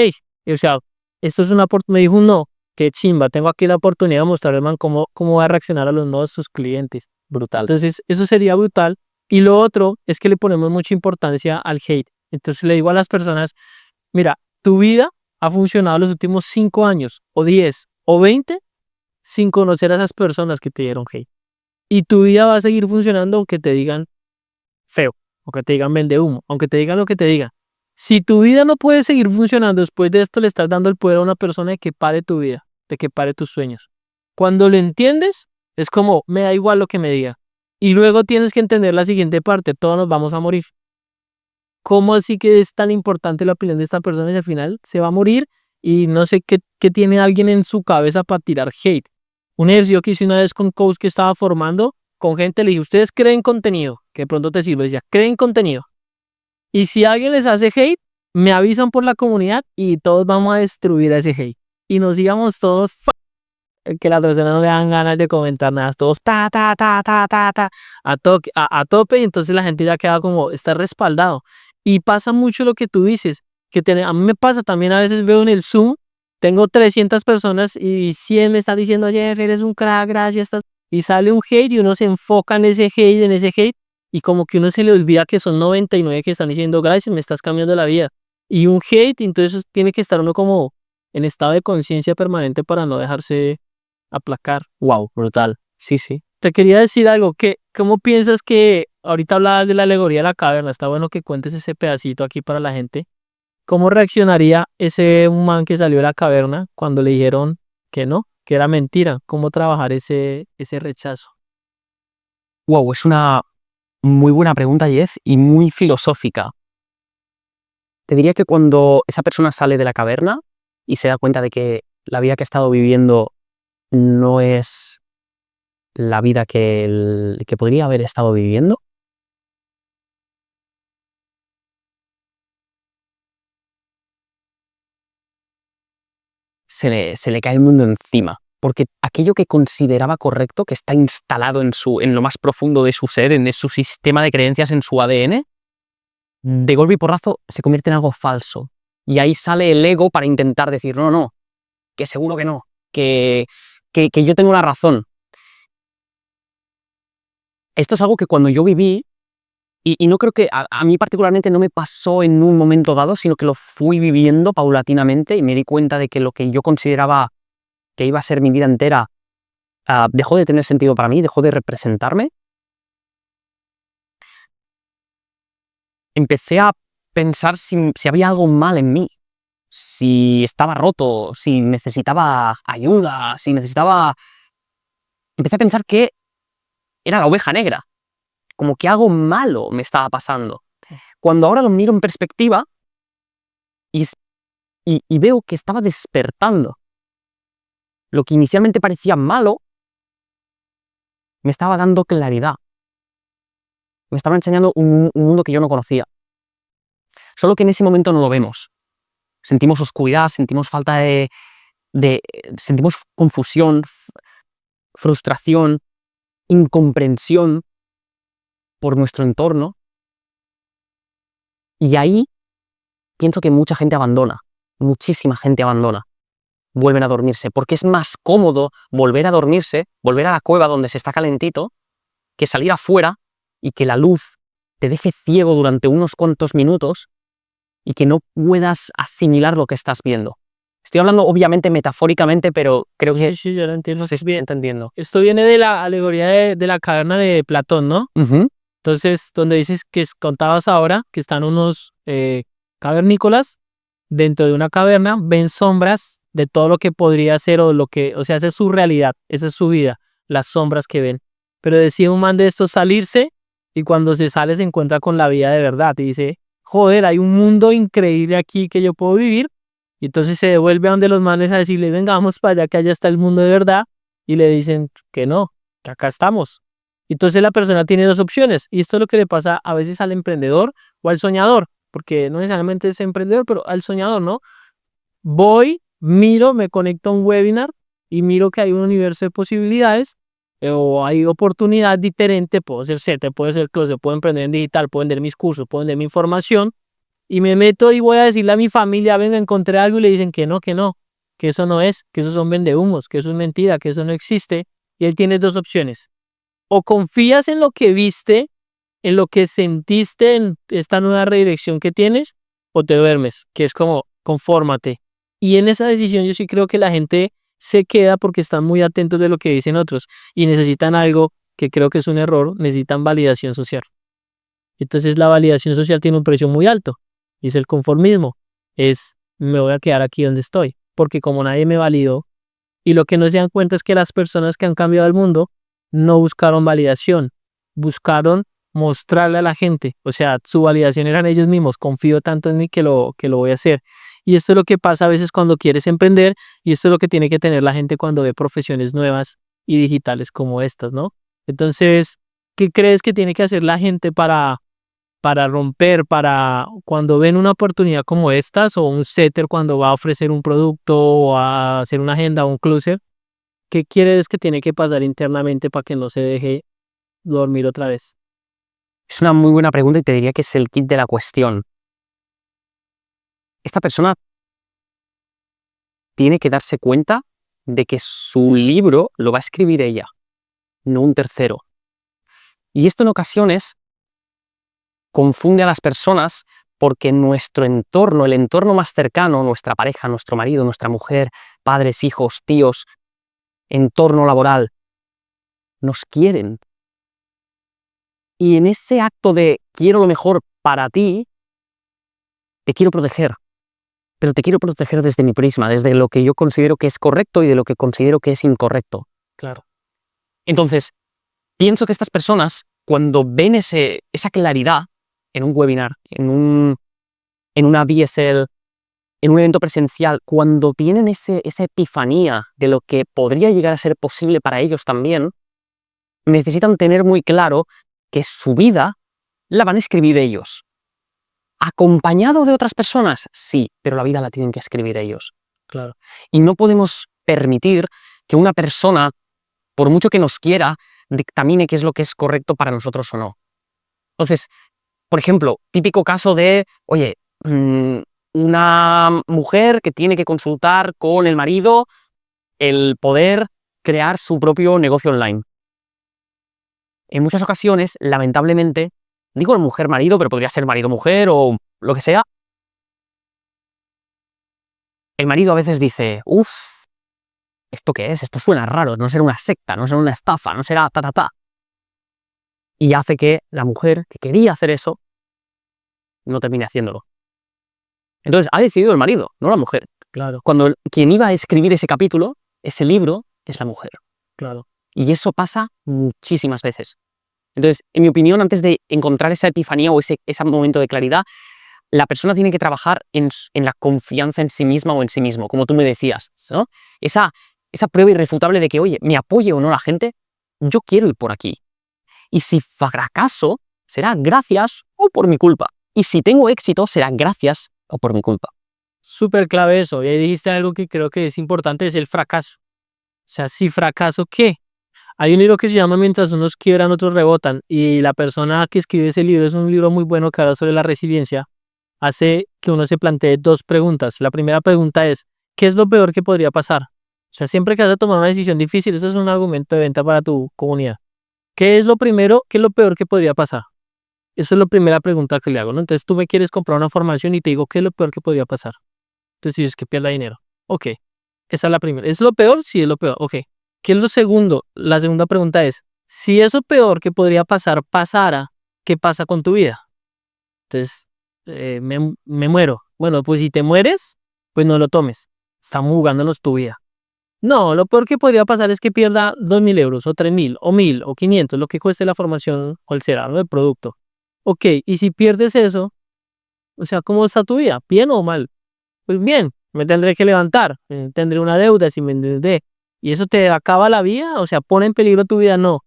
o sea, esto es una oportunidad, me dijo un no, qué chimba, tengo aquí la oportunidad de mostrarle, man, cómo va a reaccionar a los no de sus clientes. Brutal. Entonces, eso sería brutal. Y lo otro es que le ponemos mucha importancia al hate. Entonces, le digo a las personas, mira, tu vida ha funcionado los últimos 5 años, o 10, o 20, sin conocer a esas personas que te dieron hate. Y tu vida va a seguir funcionando aunque te digan feo, aunque te digan vende humo, aunque te digan lo que te digan. Si tu vida no puede seguir funcionando después de esto, le estás dando el poder a una persona de que pare tu vida, de que pare tus sueños. Cuando lo entiendes, es como, me da igual lo que me diga. Y luego tienes que entender la siguiente parte, todos nos vamos a morir. ¿Cómo así que es tan importante la opinión de esta persona y al final se va a morir? Y no sé qué tiene alguien en su cabeza para tirar hate. Un ejercicio que hice una vez con coach que estaba formando, con gente le dije, ustedes creen contenido, que de pronto te sirve, decía, creen contenido. Y si alguien les hace hate, me avisan por la comunidad y todos vamos a destruir a ese hate. Y nos íbamos todos, que las personas no le dan ganas de comentar nada, todos a tope, y entonces la gente ya queda como, está respaldado. Y pasa mucho lo que tú dices, a mí me pasa también, a veces veo en el Zoom, tengo 300 personas y 100 me están diciendo, Jeff, eres un crack, gracias. Y sale un hate y uno se enfoca en ese hate, y como que uno se le olvida que son 99 que están diciendo, gracias, me estás cambiando la vida. Y un hate, entonces tiene que estar uno como en estado de conciencia permanente para no dejarse aplacar. Wow, brutal. Sí. Te quería decir algo, ¿cómo piensas que ahorita hablabas de la alegoría de la caverna? Está bueno que cuentes ese pedacito aquí para la gente. ¿Cómo reaccionaría ese man que salió de la caverna cuando le dijeron que no, que era mentira? ¿Cómo trabajar ese rechazo? Wow, es una muy buena pregunta, Jeff, y muy filosófica. Te diría que cuando esa persona sale de la caverna y se da cuenta de que la vida que ha estado viviendo no es la vida que podría haber estado viviendo, se le cae el mundo encima. Porque aquello que consideraba correcto, que está instalado en lo más profundo de su ser, en su sistema de creencias, en su ADN, de golpe y porrazo se convierte en algo falso. Y ahí sale el ego para intentar decir, no, que seguro que no, que yo tengo la razón. Esto es algo que cuando yo viví, y no creo que a mí particularmente no me pasó en un momento dado, sino que lo fui viviendo paulatinamente y me di cuenta de que lo que yo consideraba que iba a ser mi vida entera dejó de tener sentido para mí, dejó de representarme. Empecé a pensar si había algo mal en mí, si estaba roto, si necesitaba ayuda, Empecé a pensar que era la oveja negra, como que algo malo me estaba pasando. Cuando ahora lo miro en perspectiva y veo que estaba despertando. Lo que inicialmente parecía malo me estaba dando claridad. Me estaba enseñando un mundo que yo no conocía. Solo que en ese momento no lo vemos. Sentimos oscuridad, sentimos falta sentimos confusión, frustración, incomprensión por nuestro entorno. Y ahí pienso que mucha gente abandona, muchísima gente abandona. Vuelven a dormirse, porque es más cómodo volver a dormirse, volver a la cueva donde se está calentito, que salir afuera y que la luz te deje ciego durante unos cuantos minutos y que no puedas asimilar lo que estás viendo. Estoy hablando obviamente metafóricamente, pero creo que Sí, yo lo entiendo. se está entendiendo. Esto viene de la alegoría de la caverna de Platón, ¿no? Entonces, donde dices que contabas ahora que están unos cavernícolas dentro de una caverna, ven sombras de todo lo que podría ser o sea, esa es su realidad, esa es su vida, las sombras que ven. Pero decide un man de estos salirse y cuando se sale se encuentra con la vida de verdad y dice, joder, hay un mundo increíble aquí que yo puedo vivir. Y entonces se devuelve a donde los manes a decirle, venga, vamos para allá que allá está el mundo de verdad. Y le dicen que no, que acá estamos. Entonces la persona tiene dos opciones. Y esto es lo que le pasa a veces al emprendedor o al soñador. Porque no necesariamente es emprendedor, pero al soñador, ¿no? Voy, miro, me conecto a un webinar y miro que hay un universo de posibilidades o hay oportunidad diferente. Puedo ser CETE, puedo ser closet, puedo emprender en digital, puedo vender mis cursos, puedo vender mi información. Y me meto y voy a decirle a mi familia, venga, encontré algo y le dicen que no, que eso no es, que eso son vendehumos, que eso es mentira, que eso no existe. Y él tiene dos opciones. O confías en lo que viste, en lo que sentiste en esta nueva redirección que tienes, o te duermes, que es como, confórmate. Y en esa decisión yo sí creo que la gente se queda porque están muy atentos de lo que dicen otros y necesitan algo que creo que es un error, necesitan validación social. Entonces la validación social tiene un precio muy alto. Y es el conformismo, me voy a quedar aquí donde estoy, porque como nadie me validó, y lo que no se dan cuenta es que las personas que han cambiado el mundo no buscaron validación, buscaron mostrarle a la gente, o sea, su validación eran ellos mismos, confío tanto en mí que lo voy a hacer. Y esto es lo que pasa a veces cuando quieres emprender, y esto es lo que tiene que tener la gente cuando ve profesiones nuevas y digitales como estas, ¿no? Entonces, ¿qué crees que tiene que hacer la gente para romper, para cuando ven una oportunidad como estas o un setter cuando va a ofrecer un producto o a hacer una agenda o un closer? ¿Qué crees que tiene que pasar internamente para que no se deje dormir otra vez? Es una muy buena pregunta y te diría que es el kit de la cuestión. Esta persona tiene que darse cuenta de que su libro lo va a escribir ella, no un tercero. Y esto en ocasiones confunde a las personas porque nuestro entorno, el entorno más cercano, nuestra pareja, nuestro marido, nuestra mujer, padres, hijos, tíos, entorno laboral, nos quieren. Y en ese acto de quiero lo mejor para ti, te quiero proteger. Pero te quiero proteger desde mi prisma, desde lo que yo considero que es correcto y de lo que considero que es incorrecto. Claro. Entonces, pienso que estas personas, cuando ven esa claridad en un webinar, en una BSL, en un evento presencial, cuando tienen esa epifanía de lo que podría llegar a ser posible para ellos también, necesitan tener muy claro que su vida la van a escribir ellos. ¿Acompañado de otras personas? Sí, pero la vida la tienen que escribir ellos. Claro. Y no podemos permitir que una persona, por mucho que nos quiera, dictamine qué es lo que es correcto para nosotros o no. Entonces, por ejemplo, típico caso de, oye, una mujer que tiene que consultar con el marido el poder crear su propio negocio online. En muchas ocasiones, lamentablemente, digo mujer-marido, pero podría ser marido-mujer o lo que sea, el marido a veces dice, uff, ¿esto qué es? Esto suena raro, no será una secta, no será una estafa, no será ta, ta, ta. Y hace que la mujer que quería hacer eso no termine haciéndolo. Entonces, ha decidido el marido, no la mujer. Claro, Cuando quien iba a escribir ese capítulo, ese libro, es la mujer. claro. Y eso pasa muchísimas veces. Entonces, en mi opinión, antes de encontrar esa epifanía o ese momento de claridad, la persona tiene que trabajar en la confianza en sí misma o en sí mismo, como tú me decías, ¿no? Esa prueba irrefutable de que, oye, me apoye o no la gente, yo quiero ir por aquí. Y si fracaso, será gracias o por mi culpa. Y si tengo éxito, será gracias o por mi culpa. Súper clave eso. Y ahí dijiste algo que creo que es importante, es el fracaso. O sea, si fracaso, ¿qué? Hay un libro que se llama Mientras unos quiebran, otros rebotan. Y la persona que escribe ese libro es un libro muy bueno que habla sobre la resiliencia. Hace que uno se plantee dos preguntas. La primera pregunta es, ¿qué es lo peor que podría pasar? O sea, siempre que vas a tomar una decisión difícil, eso es un argumento de venta para tu comunidad. ¿Qué es lo primero, qué es lo peor que podría pasar? Eso es la primera pregunta que le hago, ¿no? Entonces tú me quieres comprar una formación y te digo, ¿qué es lo peor que podría pasar? Entonces dices que pierda dinero. Ok, esa es la primera. ¿Es lo peor? Sí, es lo peor. Ok. ¿Qué es lo segundo? La segunda pregunta es, si eso peor que podría pasar pasara, ¿qué pasa con tu vida? Entonces, me muero. Bueno, pues si te mueres, pues no lo tomes. Estamos jugándonos tu vida. No, lo peor que podría pasar es que pierda 2.000 euros, o 3.000, o 1.000, o 500, lo que cueste la formación, cual será, ¿no? El producto. Ok, y si pierdes eso, o sea, ¿cómo está tu vida? ¿Bien o mal? Pues bien, me tendré que levantar, tendré una deuda si me endeudé. ¿Y eso te acaba la vida? O sea, ¿pone en peligro tu vida? No.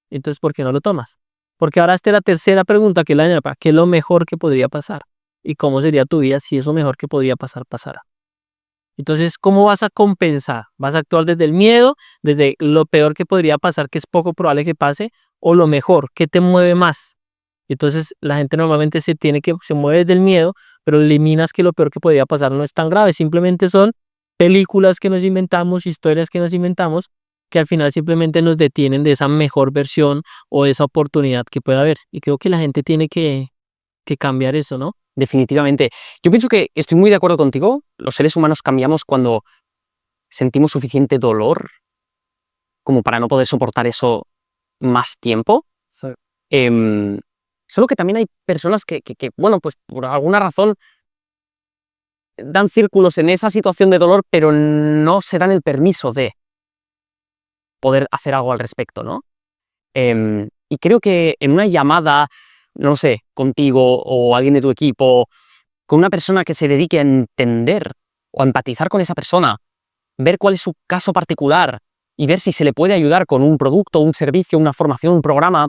Entonces, ¿por qué no lo tomas? Porque ahora esta es la tercera pregunta que es la ¿qué es lo mejor que podría pasar? ¿Y cómo sería tu vida si eso mejor que podría pasar pasara? Entonces, ¿cómo vas a compensar? ¿Vas a actuar desde el miedo, desde lo peor que podría pasar, que es poco probable que pase, o lo mejor, qué te mueve más? Entonces, la gente normalmente se mueve desde el miedo, pero eliminas que lo peor que podría pasar no es tan grave, simplemente son películas que nos inventamos, historias que nos inventamos, que al final simplemente nos detienen de esa mejor versión o de esa oportunidad que pueda haber. Y creo que la gente tiene que cambiar eso, ¿no? Definitivamente. Yo pienso que estoy muy de acuerdo contigo. Los seres humanos cambiamos cuando sentimos suficiente dolor como para no poder soportar eso más tiempo. Sí. Solo que también hay personas que, bueno, pues por alguna razón dan círculos en esa situación de dolor, pero no se dan el permiso de poder hacer algo al respecto, ¿no? Y creo que en una llamada, no sé, contigo o alguien de tu equipo, con una persona que se dedique a entender o a empatizar con esa persona, ver cuál es su caso particular y ver si se le puede ayudar con un producto, un servicio, una formación, un programa,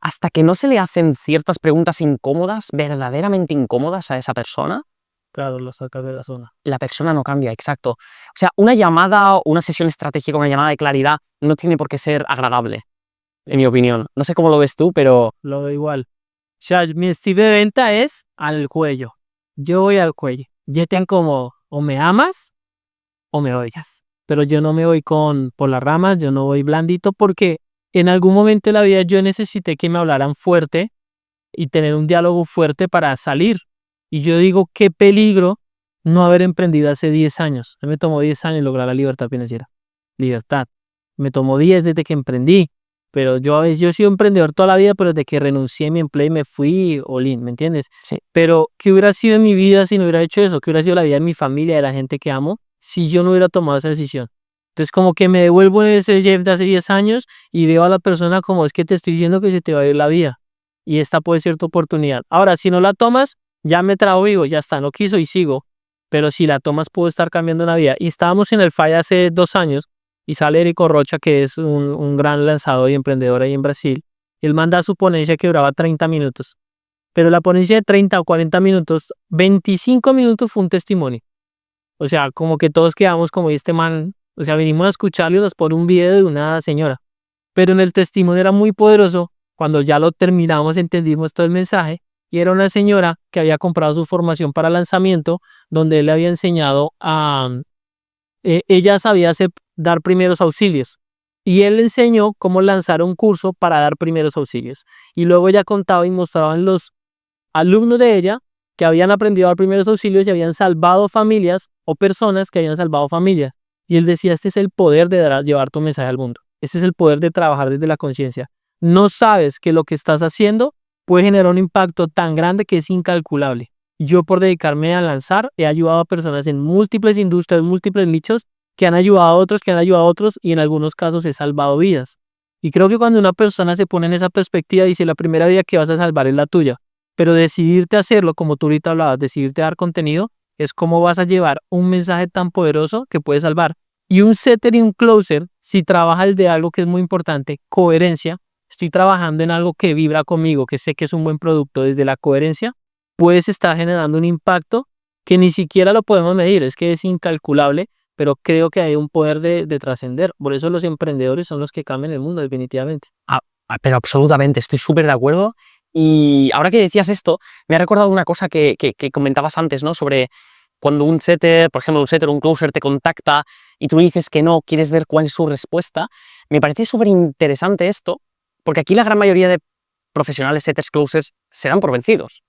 hasta que no se le hacen ciertas preguntas incómodas, verdaderamente incómodas a esa persona, Claro, lo sacas de la zona. la persona no cambia, exacto. O sea, una llamada o una sesión estratégica, una llamada de claridad, no tiene por qué ser agradable, en mi opinión. No sé cómo lo ves tú, pero Lo veo igual. O sea, mi estilo de venta es al cuello. Yo voy al cuello. Yo te como o me amas o me odias. Pero yo no me voy por las ramas, yo no voy blandito porque en algún momento de la vida yo necesité que me hablaran fuerte y tener un diálogo fuerte para salir. Y yo digo, qué peligro no haber emprendido hace 10 años. A mí me tomó 10 años lograr la libertad financiera. Libertad. Me tomó 10 desde que emprendí. Pero yo he sido emprendedor toda la vida, pero desde que renuncié a mi empleo y me fui all-in, ¿me entiendes? sí. Pero, ¿qué hubiera sido en mi vida si no hubiera hecho eso? ¿Qué hubiera sido la vida de mi familia, de la gente que amo, si yo no hubiera tomado esa decisión? Entonces, como que me devuelvo en ese Jeff de hace 10 años y veo a la persona como es que te estoy diciendo que se te va a ir la vida. Y esta puede ser tu oportunidad. Ahora, si no la tomas, ya me trago vivo, ya está, no quiso y sigo. Pero si la tomas, puedo estar cambiando una vida. Y estábamos en el FAI hace 2 años y sale Erico Rocha, que es un gran lanzador y emprendedor ahí en Brasil. Él manda su ponencia que duraba 30 minutos. Pero la ponencia de 30 o 40 minutos, 25 minutos fue un testimonio. O sea, como que todos quedamos como este man, o sea, vinimos a escucharlo y nos pone un video de una señora. Pero en el testimonio era muy poderoso. Cuando ya lo terminamos, entendimos todo el mensaje. Y era una señora que había comprado su formación para lanzamiento, donde él le había enseñado ella sabía dar primeros auxilios. Y él le enseñó cómo lanzar un curso para dar primeros auxilios. Y luego ella contaba y mostraban los alumnos de ella que habían aprendido a dar primeros auxilios y habían salvado familias o personas que habían salvado familias. Y él decía, este es el poder de llevar tu mensaje al mundo. Este es el poder de trabajar desde la conciencia. No sabes que lo que estás haciendo puede generar un impacto tan grande que es incalculable. Yo por dedicarme a lanzar he ayudado a personas en múltiples industrias, múltiples nichos, que han ayudado a otros, que han ayudado a otros y en algunos casos he salvado vidas. Y creo que cuando una persona se pone en esa perspectiva, dice, la primera vida que vas a salvar es la tuya. Pero decidirte a hacerlo, como tú ahorita hablabas, decidirte a dar contenido, es cómo vas a llevar un mensaje tan poderoso que puede salvar. Y un setter y un closer, si trabajas de algo que es muy importante, coherencia, estoy trabajando en algo que vibra conmigo, que sé que es un buen producto desde la coherencia, puedes estar generando un impacto que ni siquiera lo podemos medir, es que es incalculable, pero creo que hay un poder de trascender. Por eso los emprendedores son los que cambian el mundo, definitivamente. Pero absolutamente, estoy súper de acuerdo. Y ahora que decías esto, me ha recordado una cosa que comentabas antes, ¿no? Sobre cuando un setter, por ejemplo, un setter o un closer te contacta y tú dices que no, quieres ver cuál es su respuesta. Me parece súper interesante esto, porque aquí la gran mayoría de profesionales, setters, closers, se dan por vencidos.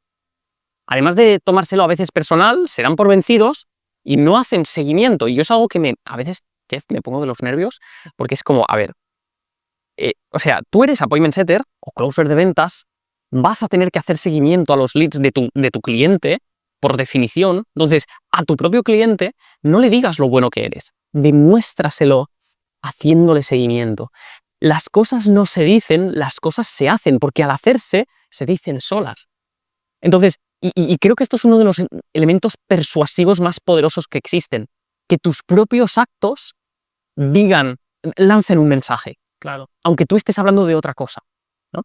Además de tomárselo a veces personal, se dan por vencidos y no hacen seguimiento. Y yo es algo que a veces me pongo de los nervios, porque es como, a ver, o sea, tú eres appointment setter o closer de ventas, vas a tener que hacer seguimiento a los leads de tu cliente, por definición. Entonces, a tu propio cliente no le digas lo bueno que eres, demuéstraselo haciéndole seguimiento. Las cosas no se dicen, las cosas se hacen, porque al hacerse, se dicen solas. Entonces, y creo que esto es uno de los elementos persuasivos más poderosos que existen, que tus propios actos lancen un mensaje. Claro. Aunque tú estés hablando de otra cosa, ¿no?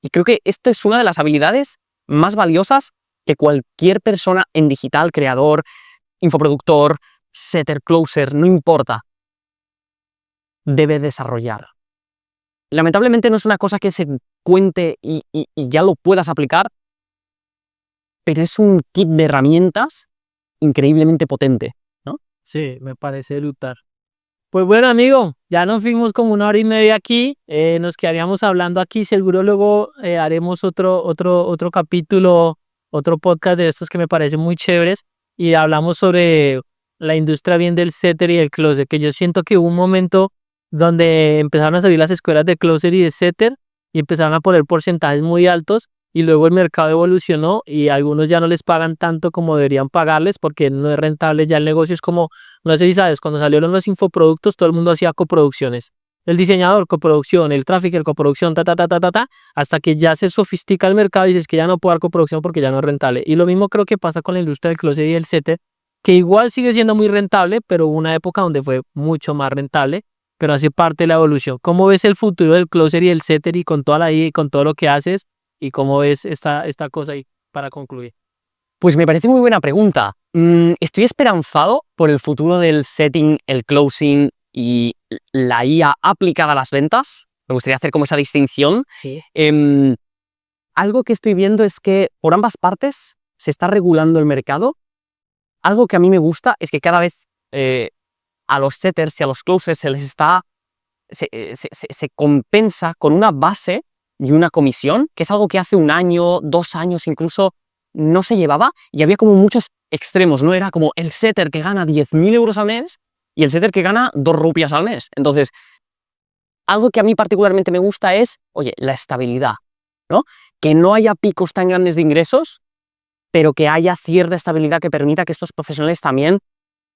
Y creo que esta es una de las habilidades más valiosas que cualquier persona en digital, creador, infoproductor, setter, closer, no importa, debe desarrollar. Lamentablemente no es una cosa que se cuente y ya lo puedas aplicar, pero es un kit de herramientas increíblemente potente, ¿no? Sí, me parece brutal. Pues bueno, amigo, ya nos fuimos como 1 hora y media aquí. Nos quedaríamos hablando aquí. Seguro luego haremos otro capítulo, otro podcast de estos que me parecen muy chéveres. Y hablamos sobre la industria bien del setter y del closer, que yo siento que hubo un momento donde empezaron a salir las escuelas de closer y de setter y empezaron a poner porcentajes muy altos. Y luego el mercado evolucionó y algunos ya no les pagan tanto como deberían pagarles porque no es rentable ya el negocio. Es como, no sé si sabes, cuando salieron los infoproductos todo el mundo hacía coproducciones. El diseñador, coproducción, el trafficker, coproducción, hasta que ya se sofistica el mercado y dices que ya no puedo dar coproducción porque ya no es rentable. Y lo mismo creo que pasa con la industria del closet y el setter, que igual sigue siendo muy rentable, pero hubo una época donde fue mucho más rentable, pero hace parte de la evolución. ¿Cómo ves el futuro del closer y el setter y con toda la IA y con todo lo que haces? ¿Y cómo ves esta cosa ahí para concluir? Pues me parece muy buena pregunta. Estoy esperanzado por el futuro del setting, el closing y la IA aplicada a las ventas. Me gustaría hacer como esa distinción. Sí. Algo que estoy viendo es que por ambas partes se está regulando el mercado. Algo que a mí me gusta es que cada vez a los setters y a los closers se compensa con una base y una comisión, que es algo que hace 1 año, 2 años incluso no se llevaba, y había como muchos extremos, ¿no? Era como el setter que gana 10.000 euros al mes y el setter que gana 2 rupias al mes. Entonces, algo que a mí particularmente me gusta es, oye, la estabilidad, ¿no? Que no haya picos tan grandes de ingresos, pero que haya cierta estabilidad que permita que estos profesionales también,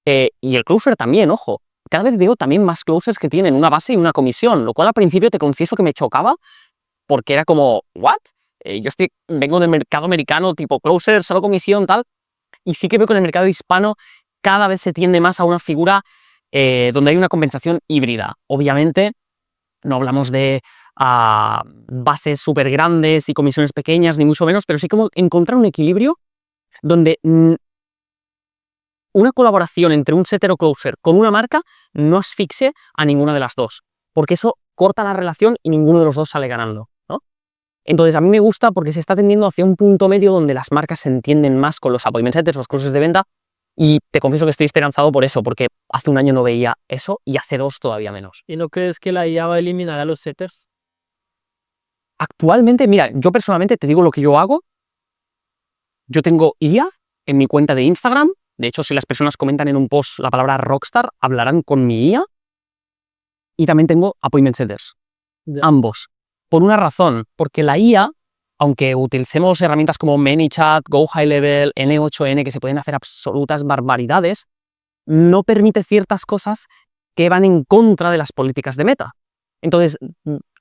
y el closer también, ojo, cada vez veo también más closers que tienen una base y una comisión, lo cual al principio te confieso que me chocaba, porque era como, ¿what? Yo vengo del mercado americano, tipo closer, solo comisión, tal, y sí que veo que en el mercado hispano cada vez se tiende más a una figura donde hay una compensación híbrida. Obviamente, no hablamos de bases súper grandes y comisiones pequeñas, ni mucho menos, pero sí como encontrar un equilibrio donde una colaboración entre un setter o closer con una marca no asfixie a ninguna de las dos, porque eso corta la relación y ninguno de los dos sale ganando, ¿no? Entonces a mí me gusta porque se está tendiendo hacia un punto medio donde las marcas se entienden más con los appointment setters, los closers de venta, y te confieso que estoy esperanzado por eso, porque hace un año no veía eso y hace 2 todavía menos. ¿Y no crees que la IA va a eliminar a los setters? Actualmente, mira, yo personalmente te digo lo que yo hago. Yo tengo IA en mi cuenta de Instagram. De hecho, si las personas comentan en un post la palabra Rockstar, hablarán con mi IA. Y también tengo appointment setters. Ya. Ambos. Por una razón, porque la IA, aunque utilicemos herramientas como ManyChat, Go High Level, N8N, que se pueden hacer absolutas barbaridades, no permite ciertas cosas que van en contra de las políticas de Meta. Entonces,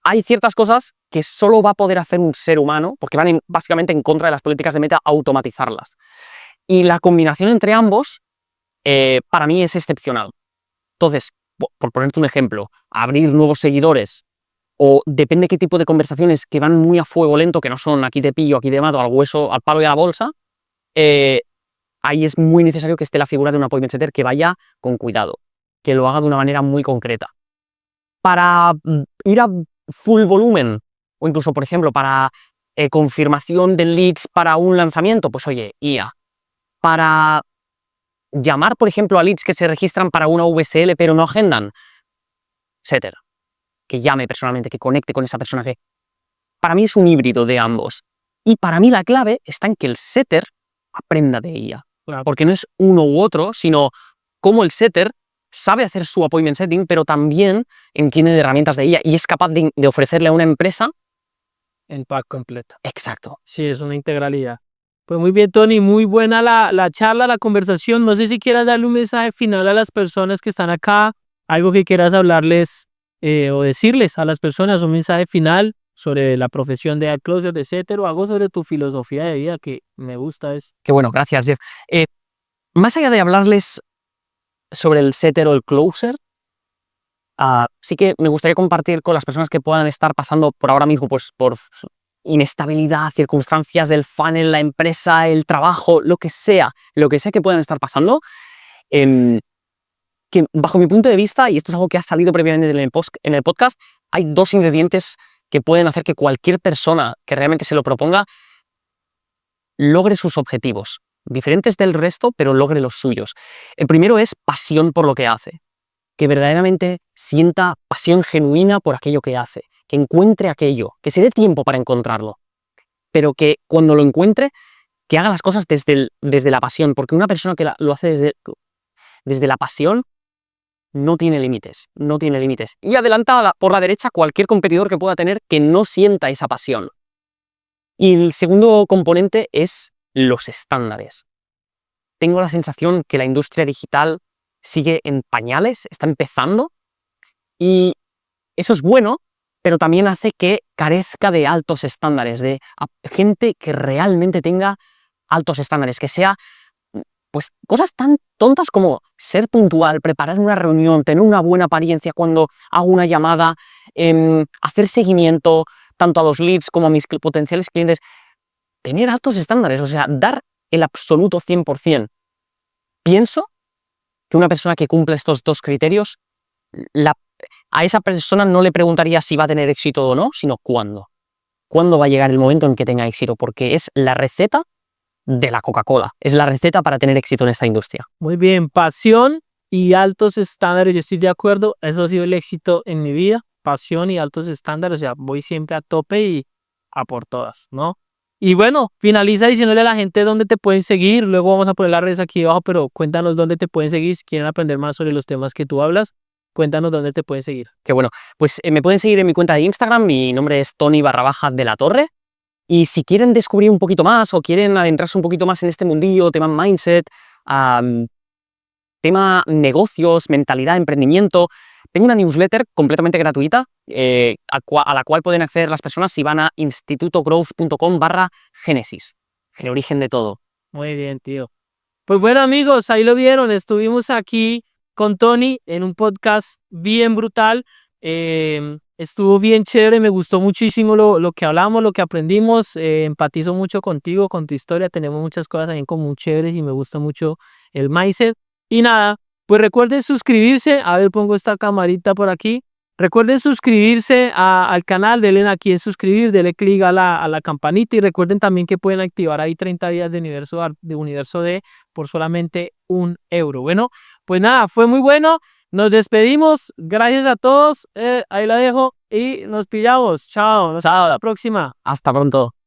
hay ciertas cosas que solo va a poder hacer un ser humano, porque van básicamente en contra de las políticas de Meta, automatizarlas. Y la combinación entre ambos, para mí, es excepcional. Entonces, por ponerte un ejemplo, abrir nuevos seguidores, o depende qué tipo de conversaciones que van muy a fuego lento, que no son aquí te pillo, aquí te mato, al hueso, al palo y a la bolsa, ahí es muy necesario que esté la figura de un appointment setter que vaya con cuidado, que lo haga de una manera muy concreta. Para ir a full volumen, o incluso, por ejemplo, para confirmación de leads para un lanzamiento, pues oye, IA. Para llamar, por ejemplo, a leads que se registran para una VSL pero no agendan, setter. Que llame personalmente, que conecte con esa persona. Que para mí es un híbrido de ambos. Y para mí la clave está en que el setter aprenda de IA. Claro. Porque no es uno u otro, sino cómo el setter sabe hacer su appointment setting, pero también entiende de herramientas de IA y es capaz de ofrecerle a una empresa El pack completo. exacto. Sí, es una integralidad. Pues muy bien, Tony, muy buena la charla, la conversación. No sé si quieras darle un mensaje final a las personas que están acá, algo que quieras hablarles o decirles a las personas, un mensaje final sobre la profesión de closer, de setter, o algo sobre tu filosofía de vida que me gusta. Qué bueno, gracias, Jeff. Más allá de hablarles sobre el setter o el closer, sí que me gustaría compartir con las personas que puedan estar pasando por ahora mismo, pues por inestabilidad, circunstancias del funnel, la empresa, el trabajo, lo que sea que puedan estar pasando, que bajo mi punto de vista, y esto es algo que ha salido previamente en el podcast, hay 2 ingredientes que pueden hacer que cualquier persona que realmente se lo proponga logre sus objetivos, diferentes del resto, pero logre los suyos. El primero es pasión por lo que hace, que verdaderamente sienta pasión genuina por aquello que hace, que encuentre aquello, que se dé tiempo para encontrarlo, pero que cuando lo encuentre, que haga las cosas desde la pasión, porque una persona que lo hace desde la pasión no tiene límites, no tiene límites. Y adelanta por la derecha cualquier competidor que pueda tener que no sienta esa pasión. Y el segundo componente es los estándares. Tengo la sensación que la industria digital sigue en pañales, está empezando, y eso es bueno, pero también hace que carezca de altos estándares, de gente que realmente tenga altos estándares, que sea pues cosas tan tontas como ser puntual, preparar una reunión, tener una buena apariencia cuando hago una llamada, hacer seguimiento tanto a los leads como a mis potenciales clientes, tener altos estándares, o sea, dar el absoluto 100%. Pienso que una persona que cumple estos 2 criterios, a esa persona no le preguntaría si va a tener éxito o no, sino cuándo. ¿Cuándo va a llegar el momento en que tenga éxito? Porque es la receta de la Coca-Cola. Es la receta para tener éxito en esta industria. Muy bien, pasión y altos estándares, yo estoy de acuerdo, eso ha sido el éxito en mi vida, pasión y altos estándares, o sea, voy siempre a tope y a por todas, ¿no? Y bueno, finaliza diciéndole a la gente dónde te pueden seguir, luego vamos a poner las redes aquí abajo, pero cuéntanos dónde te pueden seguir, si quieren aprender más sobre los temas que tú hablas, cuéntanos dónde te pueden seguir. Qué bueno, pues me pueden seguir en mi cuenta de Instagram, mi nombre es Tony_de la Torre. Y si quieren descubrir un poquito más o quieren adentrarse un poquito más en este mundillo, tema mindset, tema negocios, mentalidad, emprendimiento, tengo una newsletter completamente gratuita a la cual pueden acceder las personas si van a institutogrowth.com/génesis, el origen de todo. Muy bien, tío. Pues bueno, amigos, ahí lo vieron, estuvimos aquí con Tony en un podcast bien brutal. Estuvo bien chévere, me gustó muchísimo lo que hablamos, lo que aprendimos. Empatizo mucho contigo, con tu historia. Tenemos muchas cosas también como muy chéveres y me gusta mucho el mindset. Y nada, pues recuerden suscribirse. A ver, pongo esta camarita por aquí. Recuerden suscribirse al canal, denle aquí en suscribir, denle clic a la campanita y recuerden también que pueden activar ahí 30 días de Universo D por solamente €1. Bueno, pues nada, fue muy bueno. Nos despedimos. Gracias a todos. Ahí la dejo y nos pillamos. Chao. Hasta la próxima. Hasta pronto.